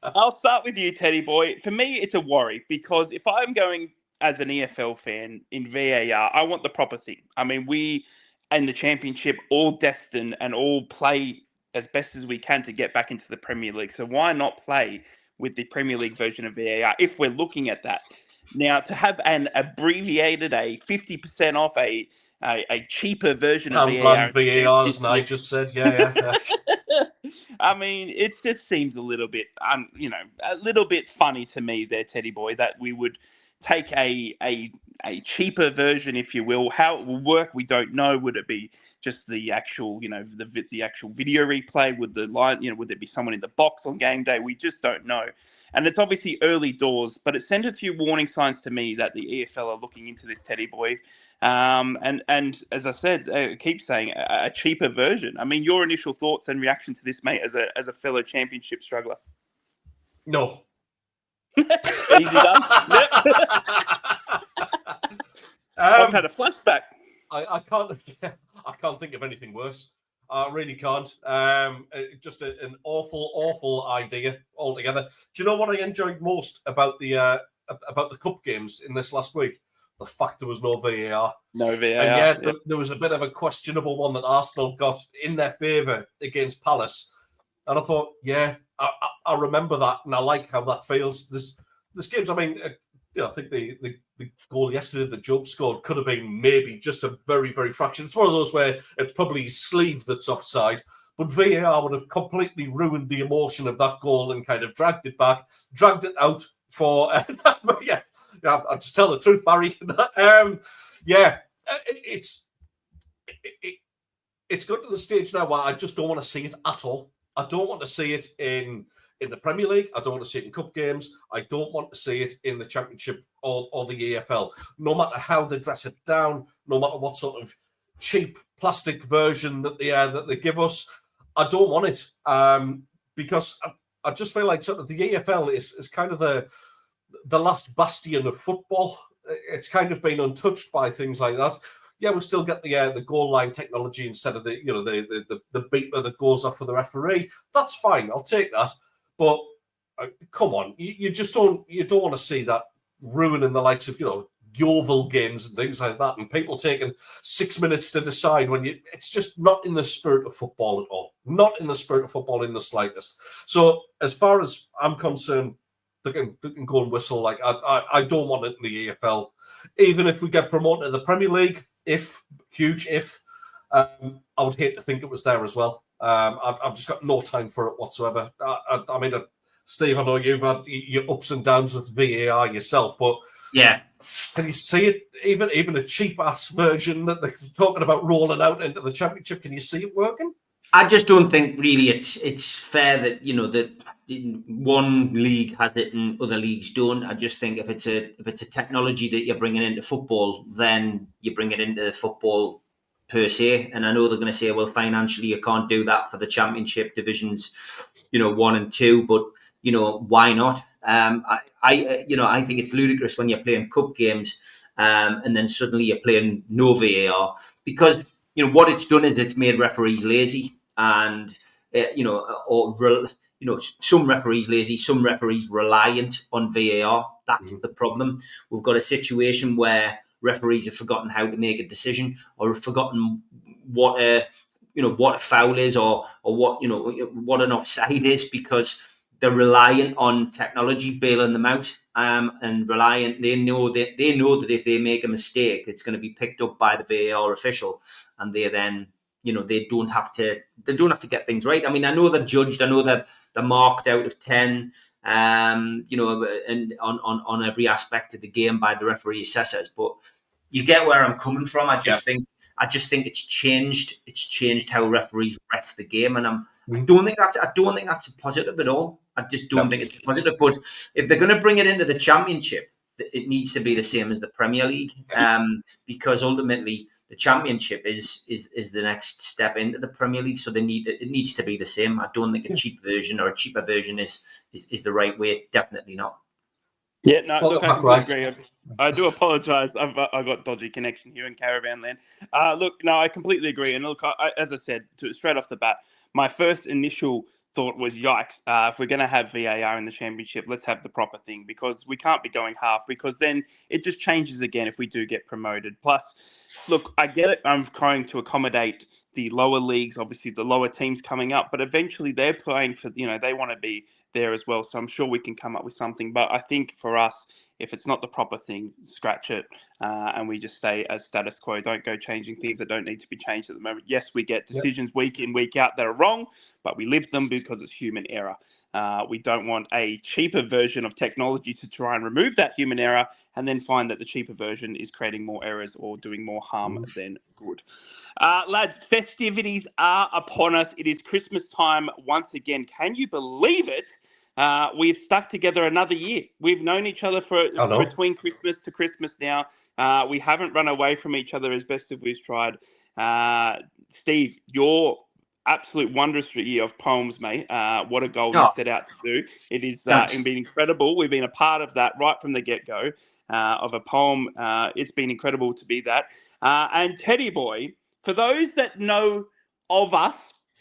S5: I'll start with you, Teddy boy. For me, it's a worry, because if I'm going as an EFL fan in VAR, I want the proper thing. I mean, we and the Championship all destined and all play as best as we can to get back into the Premier League. So why not play with the Premier League version of VAR if we're looking at that? Now, to have an abbreviated, a 50% off, a cheaper version of VAR.
S2: VAR, as I just said, yeah.
S5: I mean, it just seems a little bit, a little bit funny to me there, Teddy boy, that we would take a cheaper version, if you will. How it will work, we don't know. Would it be just the actual, the actual video replay? Would the line, would there be someone in the box on game day? We just don't know. And it's obviously early doors, but it sent a few warning signs to me that the EFL are looking into this, Teddy boy. And as I said, I keep saying a cheaper version. I mean, your initial thoughts and reaction to this, mate, as a fellow Championship struggler?
S2: No.
S5: Easy done. Yep. I've had a flashback.
S2: I can't think of anything worse. I really can't. Just an awful idea altogether. Do you know what I enjoyed most about the cup games in this last week? The fact there was no VAR.
S5: No VAR.
S2: And yeah, there was a bit of a questionable one that Arsenal got in their favour against Palace. And I thought, yeah, I remember that, and I like how that feels. This game's, I mean, I think the goal yesterday that Job scored could have been maybe just a very, very fraction. It's one of those where it's probably his sleeve that's offside, but VAR would have completely ruined the emotion of that goal and kind of dragged it out for. Yeah, I'll just tell the truth, Barry. It's got to the stage now where I just don't want to see it at all. I don't want to see it in the Premier League. I don't want to see it in cup games. I don't want to see it in the Championship or the EFL. No matter how they dress it down, no matter what sort of cheap plastic version that they give us, I don't want it. Because I just feel like sort of the EFL is kind of the last bastion of football. It's kind of been untouched by things like that. Yeah, we'll still get the goal line technology instead of the beeper that goes off for the referee. That's fine. I'll take that. But come on, you don't want to see that ruining the likes of Yeovil games and things like that, and people taking 6 minutes to decide when it's just not in the spirit of football at all. Not in the spirit of football in the slightest. So as far as I'm concerned, they can go and whistle. Like I don't want it in the EFL. even if we get promoted to the Premier League, huge if, I would hate to think it was there as well. I've just got no time for it whatsoever. I mean, Steve, I know you've had your ups and downs with VAR yourself, but
S4: yeah,
S2: can you see it? Even a cheap ass version that they're talking about rolling out into the Championship, can you see it working?
S4: I just don't think really it's fair that that one league has it and other leagues don't. I just think if it's a technology that you're bringing into football, then you bring it into football per se. And I know they're going to say, well, financially you can't do that for the Championship divisions, 1 and 2, but why not? I think it's ludicrous when you're playing cup games and then suddenly you're playing no VAR, because what it's done is it's made referees lazy, and some referees lazy, some referees reliant on VAR. That's the problem. We've got a situation where referees have forgotten how to make a decision, or have forgotten what a foul is, or what an offside is, because they're reliant on technology bailing them out, and reliant. They know that if they make a mistake, it's going to be picked up by the VAR official, and they then they don't have to get things right. I mean, I know they're judged. I know that they're marked out of 10. And on every aspect of the game by the referee assessors, but you get where I'm coming from. I just think it's changed. It's changed how referees ref the game, and I don't think that's a positive at all. I just don't think it's positive. But if they're going to bring it into the Championship, it needs to be the same as the Premier League, because ultimately the Championship is the next step into the Premier League. So it needs to be the same. I don't think a cheap version or a cheaper version is the right way. Definitely not.
S5: Yeah, no, look, I completely agree. I do apologise. I've got dodgy connection here in Caravan Land. Look, no, I completely agree. And look, as I said, straight off the bat, my first initial thought was, yikes, if we're going to have VAR in the Championship, let's have the proper thing, because we can't be going half, because then it just changes again if we do get promoted. Plus, look, I get it. I'm trying to accommodate the lower leagues, obviously the lower teams coming up, but eventually they're playing for, they want to be there as well. So I'm sure we can come up with something. But I think for us, if it's not the proper thing, scratch it, and we just stay as status quo. Don't go changing things that don't need to be changed at the moment. Yes, we get decisions week in, week out that are wrong, but we live them because it's human error. We don't want a cheaper version of technology to try and remove that human error and then find that the cheaper version is creating more errors or doing more harm than good. Lads, festivities are upon us. It is Christmas time once again. Can you believe it? We've stuck together another year. We've known each other for between Christmas to Christmas now. We haven't run away from each other as best as we've tried. Steve, your absolute wondrous year of poems, mate. What a goal you set out to do. It is been incredible. We've been a part of that right from the get-go of a poem. It's been incredible to be that. And Teddy Boy, for those that know of us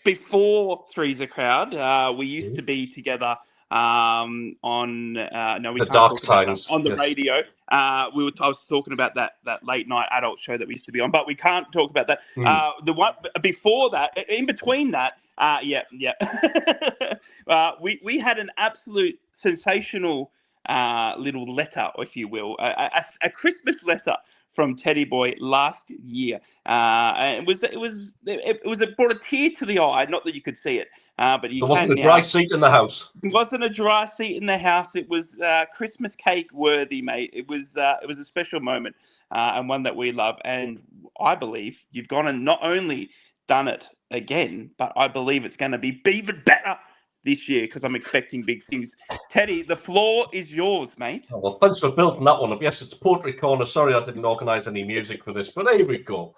S5: before Three's a Crowd, we used to be together on the
S2: Dark Times
S5: on the radio. I was talking about that late night adult show that we used to be on, but we can't talk about that. The one before that, in between that, we had an absolute sensational little letter, if you will, a Christmas letter from Teddy Boy last year. It brought a tear to the eye. Not that you could see it, but you
S2: there wasn't a dry seat in the house.
S5: It wasn't a dry seat in the house. It was Christmas cake worthy, mate. It was a special moment and one that we love. And I believe you've gone and not only done it again, but I believe it's going to be even better this year, because I'm expecting big things. Teddy, the floor is yours, mate.
S2: Oh, well, thanks for building that one up. Yes, it's Poetry Corner. Sorry I didn't organise any music for this, but here we go.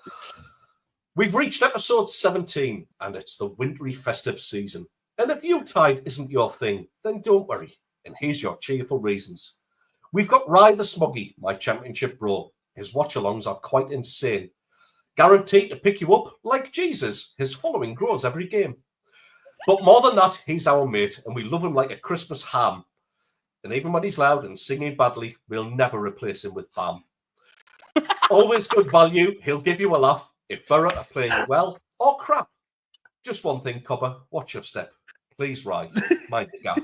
S2: We've reached episode 17, and it's the wintry festive season. And if Yuletide isn't your thing, then don't worry. And here's your cheerful reasons. We've got Rye the Smoggy, my Championship bro. His watch-alongs are quite insane. Guaranteed to pick you up like Jesus. His following grows every game. But more than that, he's our mate, and we love him like a Christmas ham. And even when he's loud and singing badly, we'll never replace him with Bam. Always good value. He'll give you a laugh if Borough are playing well or crap. Just one thing, Copper. Watch your step. Please, Rye. Mind the gap.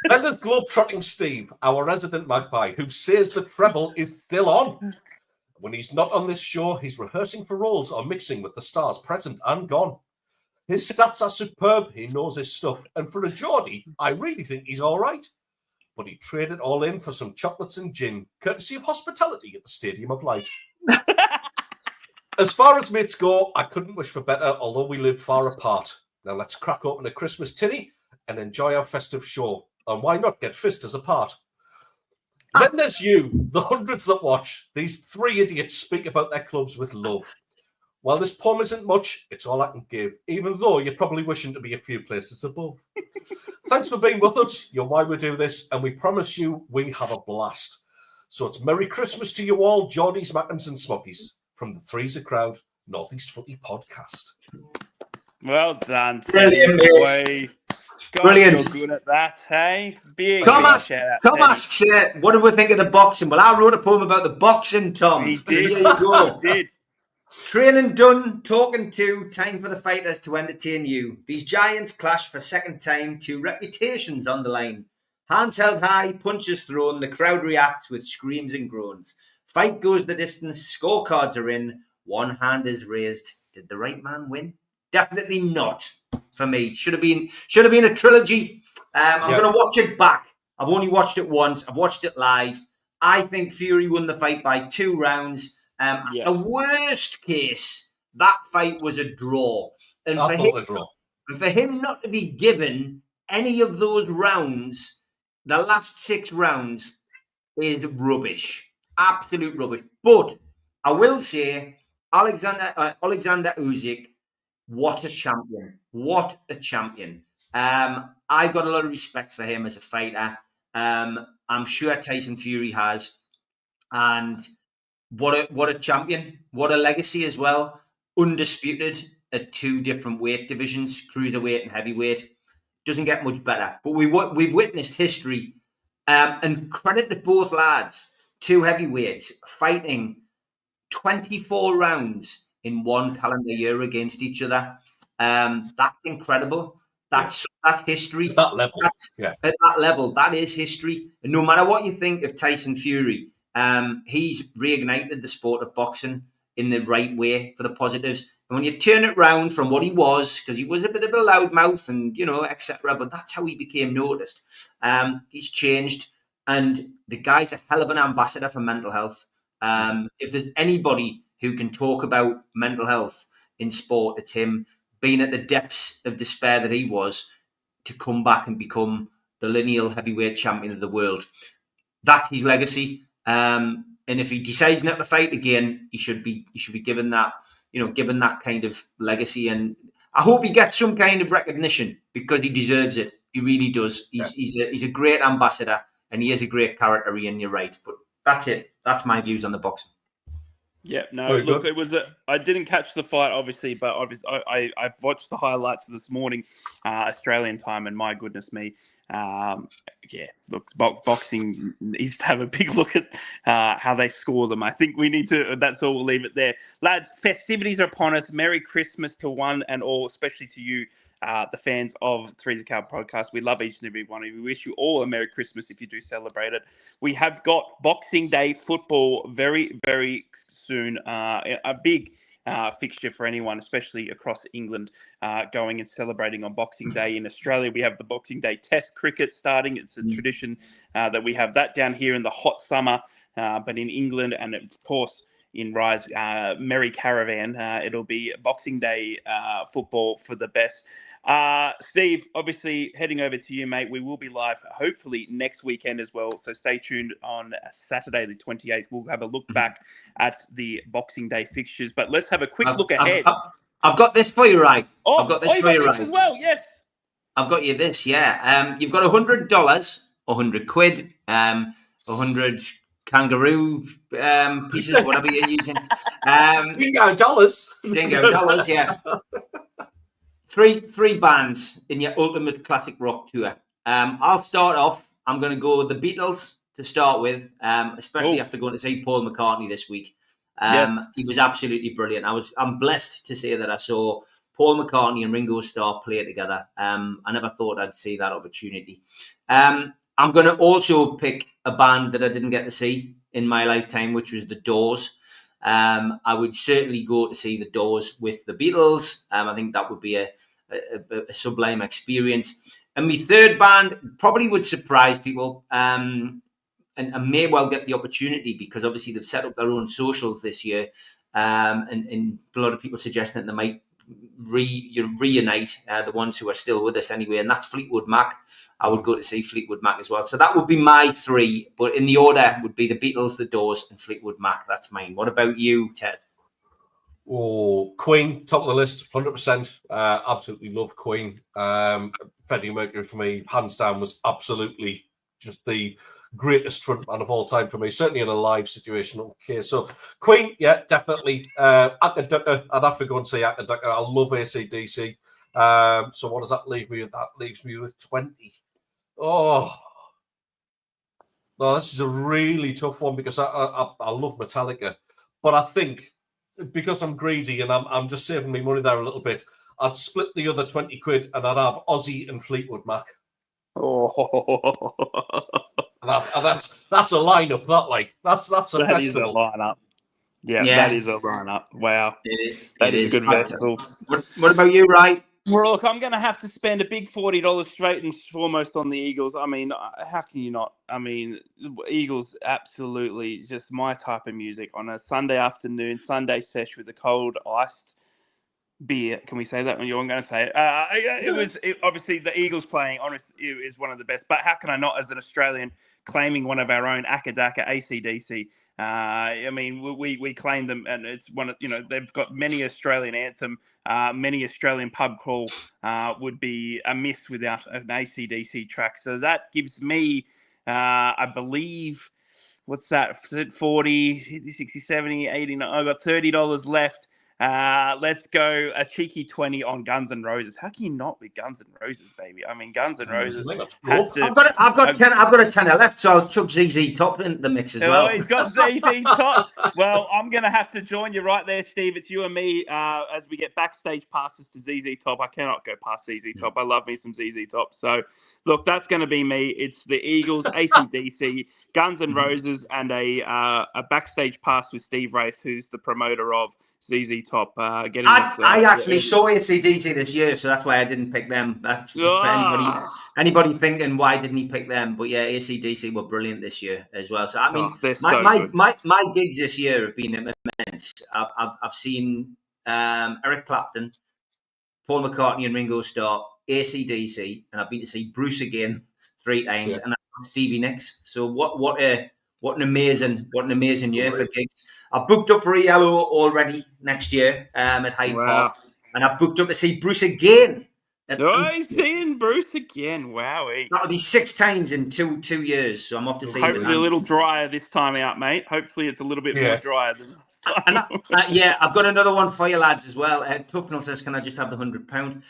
S2: Then there's globe-trotting Steve, our resident magpie, who says the treble is still on. When he's not on this show, he's rehearsing for roles or mixing with the stars present and gone. His stats are superb, he knows his stuff, and for a Geordie, I really think he's all right. But he traded all in for some chocolates and gin, courtesy of hospitality at the Stadium of Light. As far as mates go, I couldn't wish for better, although we live far apart. Now let's crack open a Christmas tinny and enjoy our festive show. And why not get fistas apart? Then there's you, the hundreds that watch. These three idiots speak about their clubs with love. While this poem isn't much, it's all I can give, even though you're probably wishing to be a few places above. Thanks for being with us. You're why we do this, and we promise you we have a blast. So it's Merry Christmas to you all, Geordies, Mackems and Smockies, from the Three's a Crowd Northeast Footy Podcast.
S3: Well done,
S4: Brilliant,
S3: boy. God,
S4: Brilliant.
S3: You're good at that, hey? Big
S4: Tom
S3: shout out.
S4: Tom asks, what do we think of the boxing? Well, I wrote a poem about the boxing, Tom.
S3: He
S4: So
S3: did.
S4: there you go.
S3: He did.
S4: Training done, talking to, time for the fighters to entertain you. These giants clash for second time, two reputations on the line. Hands held high, punches thrown, the crowd reacts with screams and groans. Fight goes the distance, scorecards are in, one hand is raised. Did the right man win? Definitely not for me. Should have been a trilogy. I'm going to watch it back. I've only watched it once. I've watched it live. I think Fury won the fight by 2 rounds. A worst case, that fight was a draw. And for him not to be given any of those rounds, the last 6 rounds, is rubbish. Absolute rubbish. But I will say, Alexander Usyk, what a champion. What a champion. I got a lot of respect for him as a fighter. I'm sure Tyson Fury has. And what a champion. What a legacy as well. Undisputed at 2 different weight divisions, cruiserweight and heavyweight. Doesn't get much better. But we've witnessed history. And credit to both lads. 2 heavyweights fighting 24 rounds in 1 calendar year against each other. That's incredible. That's history.
S2: At that level.
S4: At that level, that is history. And no matter what you think of Tyson Fury, he's reignited the sport of boxing in the right way for the positives. And when you turn it round from what he was, because he was a bit of a loudmouth and, etc., but that's how he became noticed. He's changed. And the guy's a hell of an ambassador for mental health. If there's anybody who can talk about mental health in sport, it's him. Being at the depths of despair that he was, to come back and become the lineal heavyweight champion of the world. That's his legacy. And if he decides not to fight again, he should be given that, given that kind of legacy. And I hope he gets some kind of recognition, because he deserves it. He really does. He's a great ambassador, and he is a great character, Ian, you're right. But that's it. That's my views on the boxing.
S5: Yeah, no, look, it was I didn't catch the fight, obviously, but I watched the highlights this morning, Australian time, and my goodness me, look, boxing needs to have a big look at how they score them. I think we need to, that's all, we'll leave it there. Lads, festivities are upon us. Merry Christmas to one and all, especially to you, the fans of Three's a Crowd podcast. We love each and every one of you. We wish you all a Merry Christmas if you do celebrate it. We have got Boxing Day football very, very soon. A big fixture for anyone, especially across England, going and celebrating on Boxing Day. In Australia, we have the Boxing Day Test cricket starting. It's a tradition that we have that down here in the hot summer, but in England and, of course, in Rise Merry Caravan, it'll be Boxing Day football for the best. Steve, obviously heading over to you, mate. We will be live hopefully next weekend as well. So stay tuned on Saturday, the 28th. We'll have a look back at the Boxing Day fixtures, but let's have a quick look ahead.
S4: I've got this for you, right?
S5: Oh,
S4: I've got this for you, right?
S5: as well, yes.
S4: I've got you this, yeah. You've got $100, £100, 100 kangaroo pieces, whatever you're using.
S2: Dingo dollars.
S4: Dingo dollars, yeah. Three bands in your ultimate classic rock tour. I'll start off. I'm going to go the Beatles to start with, especially after going to see Paul McCartney this week. He was absolutely brilliant. I'm blessed to say that I saw Paul McCartney and Ringo Starr play together. I never thought I'd see that opportunity. I'm going to also pick a band that I didn't get to see in my lifetime, which was The Doors. I would certainly go to see The Doors with the Beatles. I think that would be a sublime experience. And my third band probably would surprise people, and may well get the opportunity, because obviously they've set up their own socials this year, and a lot of people suggesting that they might reunite the ones who are still with us anyway, and that's Fleetwood Mac. I would go to see Fleetwood Mac as well. So that would be my three, but in the order would be the Beatles, The Doors, and Fleetwood Mac. That's mine. What about you, Ted?
S2: Oh, Queen, top of the list, 100%. Absolutely love Queen. Freddie Mercury for me, hands down, was absolutely just the greatest frontman of all time for me, certainly in a live situation. Okay, so Queen, yeah, definitely. Akka Ducker, I'd have to go and see Akka Ducker. I love AC/DC. So what does that leave me with? That leaves me with 20. Oh, no, this is a really tough one, because I love Metallica, but I think because I'm greedy and I'm just saving me money there a little bit, I'd split the other 20 quid and I'd have Ozzy and Fleetwood Mac.
S5: Oh,
S2: That's a lineup. That's a
S5: that is a
S2: festival.
S5: lineup. Yeah,
S4: Yeah.
S5: that is a lineup. Wow,
S4: It
S5: that is
S4: is
S5: a good festival.
S4: What about you, Ray?
S5: Well, look, I'm going to have to spend a big $40 straight and foremost on the Eagles. I mean, how can you not? I mean, Eagles, absolutely just my type of music on a Sunday afternoon, Sunday sesh with a cold iced beer. Can we say that? I'm going to say it. Obviously the Eagles playing is one of the best. But how can I not, as an Australian, claiming one of our own, Akka Ducker, AC/DC? I mean, we claim them, and it's one of, they've got many Australian anthem, many Australian pub crawl would be amiss without an AC/DC track. So that gives me, I believe, what's that? 40, 60, 70, 80. I've got $30 left. Let's go a cheeky 20 on Guns N' Roses. How can you not with Guns N' Roses, baby? I mean, Guns N' Roses.
S4: I've got 10 left, so I'll chuck ZZ Top into the mix as well.
S5: Oh, he's got ZZ Top. Well, I'm going to have to join you right there, Steve. It's you and me as we get backstage passes to ZZ Top. I cannot go past ZZ Top. I love me some ZZ Top. So, look, that's going to be me. It's the Eagles, AC/DC, Guns N' Roses, and a backstage pass with Steve Wraith, who's the promoter of ZZ Top.
S4: I actually saw AC/DC this year, so that's why I didn't pick them. That's for anybody thinking why didn't he pick them? But yeah, AC/DC were brilliant this year as well. So I mean, my gigs this year have been immense. I've seen Eric Clapton, Paul McCartney, and Ringo Starr, AC/DC, and I've been to see Bruce again 3 times, and Stevie Nicks. So what an amazing year for gigs. I've booked up for ELO already next year at Hyde Park, and I've booked up to see Bruce again.
S5: He's seeing Bruce again. Wowie.
S4: That'll be 6 times in two years, so I'm off to see him.
S5: Hopefully a little drier this time out, mate. Hopefully it's a little bit more drier than last time.
S4: And I've got another one for you lads as well. Tufnell says, can I just have the £100?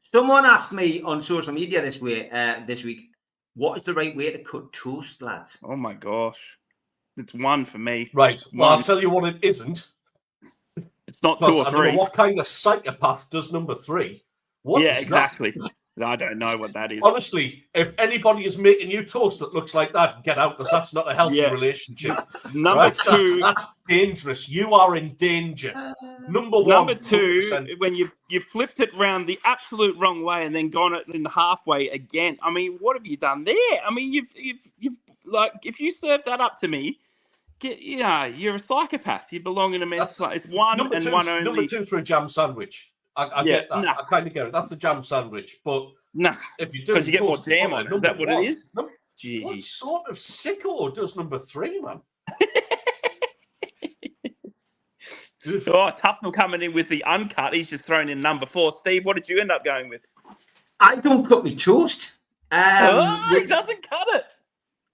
S4: Someone asked me on social media this week, what is the right way to cut toast, lads?
S5: Oh my gosh. It's 1 for me.
S2: Right. Well, I'll tell you what it isn't.
S5: It's not 2 or 3.
S2: I don't know what kind of psychopath does number 3. What is
S5: exactly.
S2: That?
S5: I don't know what that is.
S2: Honestly, if anybody is making you toast that looks like that, get out, because that's not a healthy relationship.
S5: Number 2.
S2: That's dangerous. You are in danger. Number 1.
S5: Number 2,
S2: 100%.
S5: when you've flipped it round the absolute wrong way and then gone it in the halfway again. I mean, what have you done there? I mean, you've like, if you serve that up to me, you're a psychopath. You belong in a men's class. It's 1 and 1 only.
S2: Number 2 for a jam sandwich. I get that. I kind of get it. That's the jam sandwich. But if you do,
S5: because you get more jam on it. Is that what it is?
S2: What sort of sicko does number 3, man?
S5: Tufnell coming in with the uncut. He's just thrown in number 4. Steve, what did you end up going with?
S4: I don't cut me toast.
S5: He doesn't cut it.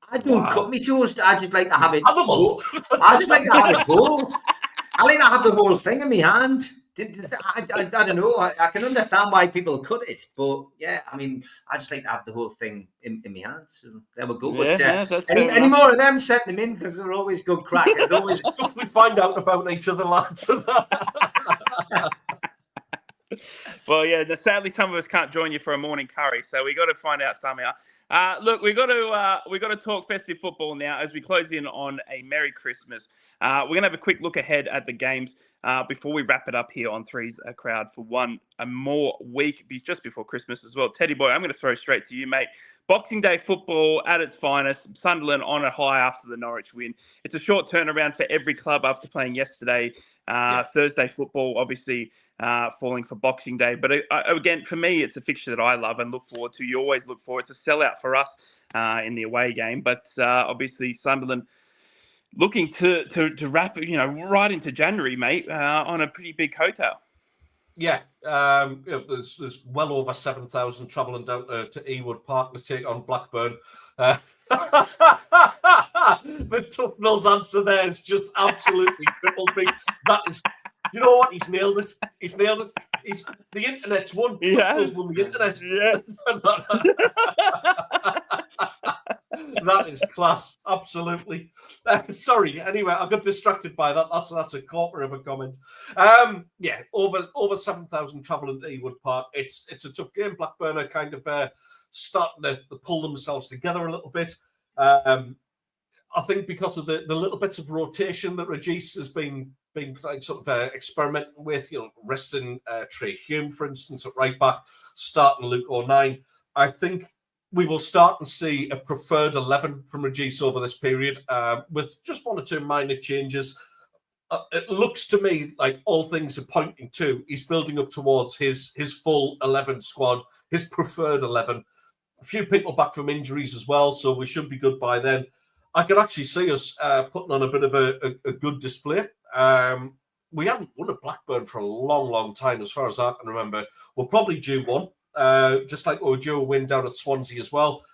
S4: I don't cut me toast. I just like to have it. I just like to have it whole. I like to have the whole thing in my hand. I don't know. I can understand why people cut it, but yeah, I mean, I just like to have the whole thing in my hands. So there we go. But
S3: Yeah, that's
S4: any
S3: fair enough.
S4: more of them, send them in because they're always good crack. There's always
S2: Stuff we find out about each other, lads.
S3: Well, yeah. Sadly, some of us can't join you for a morning curry, so we got to find out somehow. Look, we got to talk festive football now as we close in on a Merry Christmas. We're gonna have a quick look ahead at the games before we wrap it up here on Three's a Crowd for one more week just before Christmas as well. Teddy boy, I'm going to throw straight to you, mate. Boxing Day football at its finest. Sunderland on a high after the Norwich win. It's a short turnaround for every club after playing yesterday. Thursday football, obviously, falling for Boxing Day. But again, for me, it's a fixture that I love and look forward to. You always look forward. It's a sellout for us in the away game. But obviously, Sunderland looking to wrap, right into January, mate, on a pretty big coattail.
S2: Yeah, there's well over 7,000 travelling down to Ewood Park to take on Blackburn. The Tufnell's answer there is just absolutely crippled me. That is, you know what? He's nailed it. The internet's won. Tufnell's won the internet.
S3: Yeah.
S2: That is class, absolutely. Sorry, anyway, I got distracted by that. That's a quarter of a comment. Over 7,000 travelling to Ewood Park. It's a tough game. Blackburn are kind of starting to pull themselves together a little bit. I think because of the little bits of rotation that Regis has been like sort of experimenting with, resting Trey Hume, for instance, at right back, starting Luke O'Nien. I think we will start and see a preferred 11 from Regis over this period with just one or two minor changes. It looks to me like all things are pointing to he's building up towards his full 11 squad, his preferred 11. A few people back from injuries as well, so we should be good by then. I could actually see us putting on a bit of a good display. We haven't won at Blackburn for a long, long time, as far as I can remember. We're probably due one. Just like we were due a win down at Swansea as well.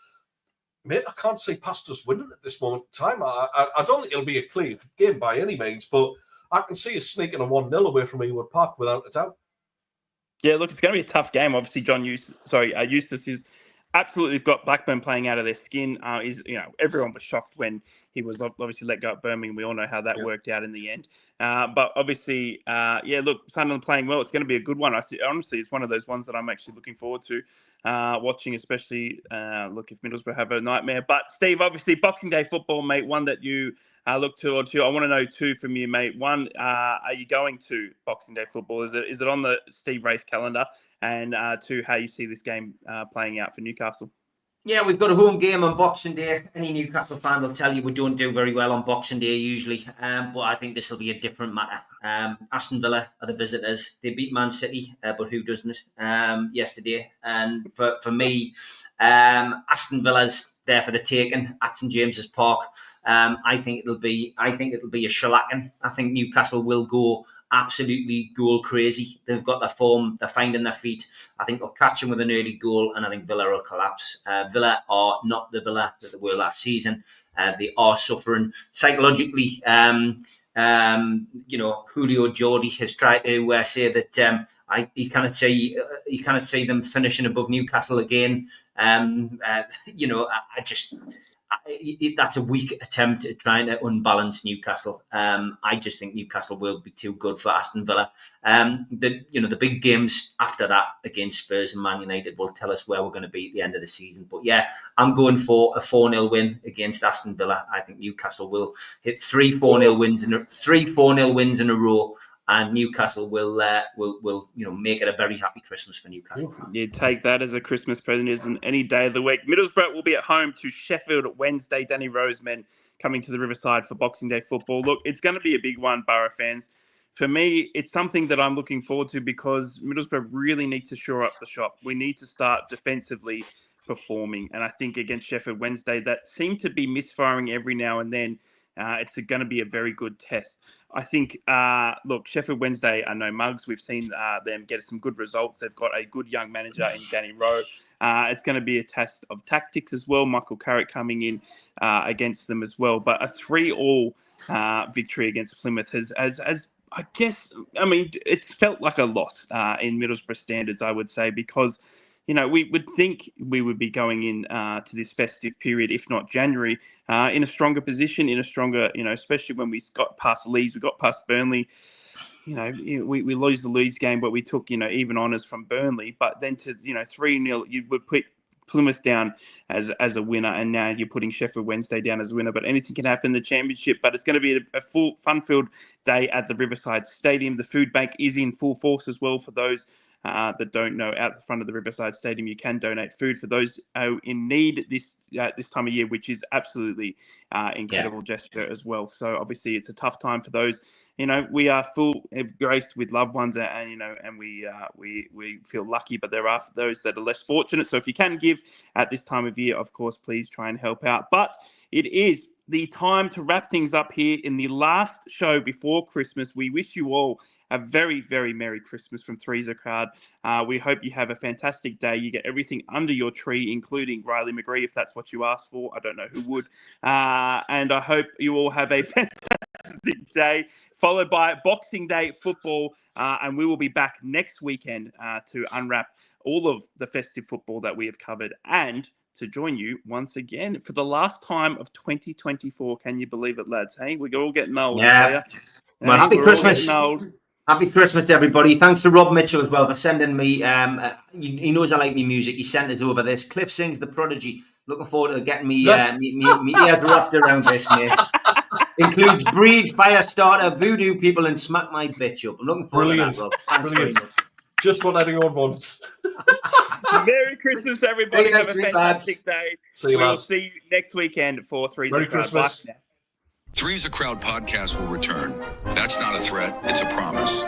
S2: Mate, I can't see past us winning at this moment in time. I don't think it'll be a clear game by any means, but I can see us sneaking a 1-0 away from Ewood Park without a doubt.
S3: Yeah, look, it's going to be a tough game. Obviously, Eustace is absolutely got Blackburn playing out of their skin. Everyone was shocked when he was obviously let go at Birmingham. We all know how that worked out in the end. But obviously, look, Sunderland playing well. It's going to be a good one. Honestly, it's one of those ones that I'm actually looking forward to watching, especially, look, if Middlesbrough have a nightmare. But, Steve, obviously, Boxing Day football, mate, one that you look toward to. I want to know two from you, mate. One, are you going to Boxing Day football? Is it on the Steve Wraith calendar? And two, how you see this game playing out for Newcastle?
S4: Yeah, we've got a home game on Boxing Day. Any Newcastle fan will tell you we don't do very well on Boxing Day usually, but I think this will be a different matter. Aston Villa are the visitors. They beat Man City, but who doesn't, yesterday. And for me, Aston Villa's there for the taking at St James's Park. I think it'll be a shellacking. I think Newcastle will go absolutely goal crazy. They've got their form, they're finding their feet. I think they'll catch them with an early goal, and I think Villa will collapse. Villa are not the Villa that they were last season. They are suffering psychologically. Julio Jordi has tried to say that he cannot see them finishing above Newcastle again. That's a weak attempt at trying to unbalance Newcastle. I just think Newcastle will be too good for Aston Villa. The big games after that against Spurs and Man United will tell us where we're going to be at the end of the season. But yeah, I'm going for a 4-0 win against Aston Villa. I think Newcastle will hit 3 4-0 wins in a row. And Newcastle will make it a very happy Christmas for Newcastle fans.
S3: You take that as a Christmas present, isn't any day of the week. Middlesbrough will be at home to Sheffield Wednesday. Danny Roseman coming to the Riverside for Boxing Day football. Look, it's going to be a big one, Borough fans. For me, it's something that I'm looking forward to because Middlesbrough really need to shore up the shop. We need to start defensively performing. And I think against Sheffield Wednesday, that seemed to be misfiring every now and then. It's going to be a very good test. I think, Sheffield Wednesday are no mugs. We've seen them get some good results. They've got a good young manager in Danny Rowe. It's going to be a test of tactics as well. Michael Carrick coming in against them as well. But a 3-3 victory against Plymouth has
S5: I guess, I mean, it's felt like a loss in Middlesbrough standards, I would say, because, you know, we would think we would be going in to this festive period, if not January, in a stronger position, in a stronger, you know, especially when we got past Leeds, we got past Burnley. You know, we lose the Leeds game, but we took, you know, even honours from Burnley. But then to, you know, 3-0, you would put Plymouth down as a winner, and now you're putting Sheffield Wednesday down as a winner. But anything can happen in the championship. But it's going to be a full fun-filled day at the Riverside Stadium. The food bank is in full force as well for those that don't know. Out the front of the Riverside Stadium, you can donate food for those in need this time of year, which is absolutely incredible gesture as well. So obviously it's a tough time for those. You know, we are full graced with loved ones, and you know, and we feel lucky. But there are those that are less fortunate. So if you can give at this time of year, of course, please try and help out. But it is the time to wrap things up here in the last show before Christmas. We wish you all a very, very Merry Christmas from Three's a Crowd. We hope you have a fantastic day. You get everything under your tree, including Riley McGree, if that's what you asked for. I don't know who would. And I hope you all have a fantastic day, followed by Boxing Day football. And we will be back next weekend to unwrap all of the festive football that we have covered, and to join you once again for the last time of 2024. Can you believe it, lads? Hey, we're all getting old.
S4: Yeah. Well, happy Christmas. Happy Christmas to everybody. Thanks to Rob Mitchell as well for sending me. He knows I like me music. He sent us over this. Cliff Sings The Prodigy. Looking forward to getting me ears wrapped around this, mate. Includes Breed, Firestarter, Voodoo People, and Smack My Bitch Up. I'm looking forward to that, Rob. Thanks very much.
S2: Just what anyone wants.
S5: Merry Christmas, everybody. Have a fantastic day.
S2: We'll
S5: see you next weekend for Three's
S2: Merry Christmas.
S6: Three's a Crowd podcast will return. That's not a threat, it's a promise.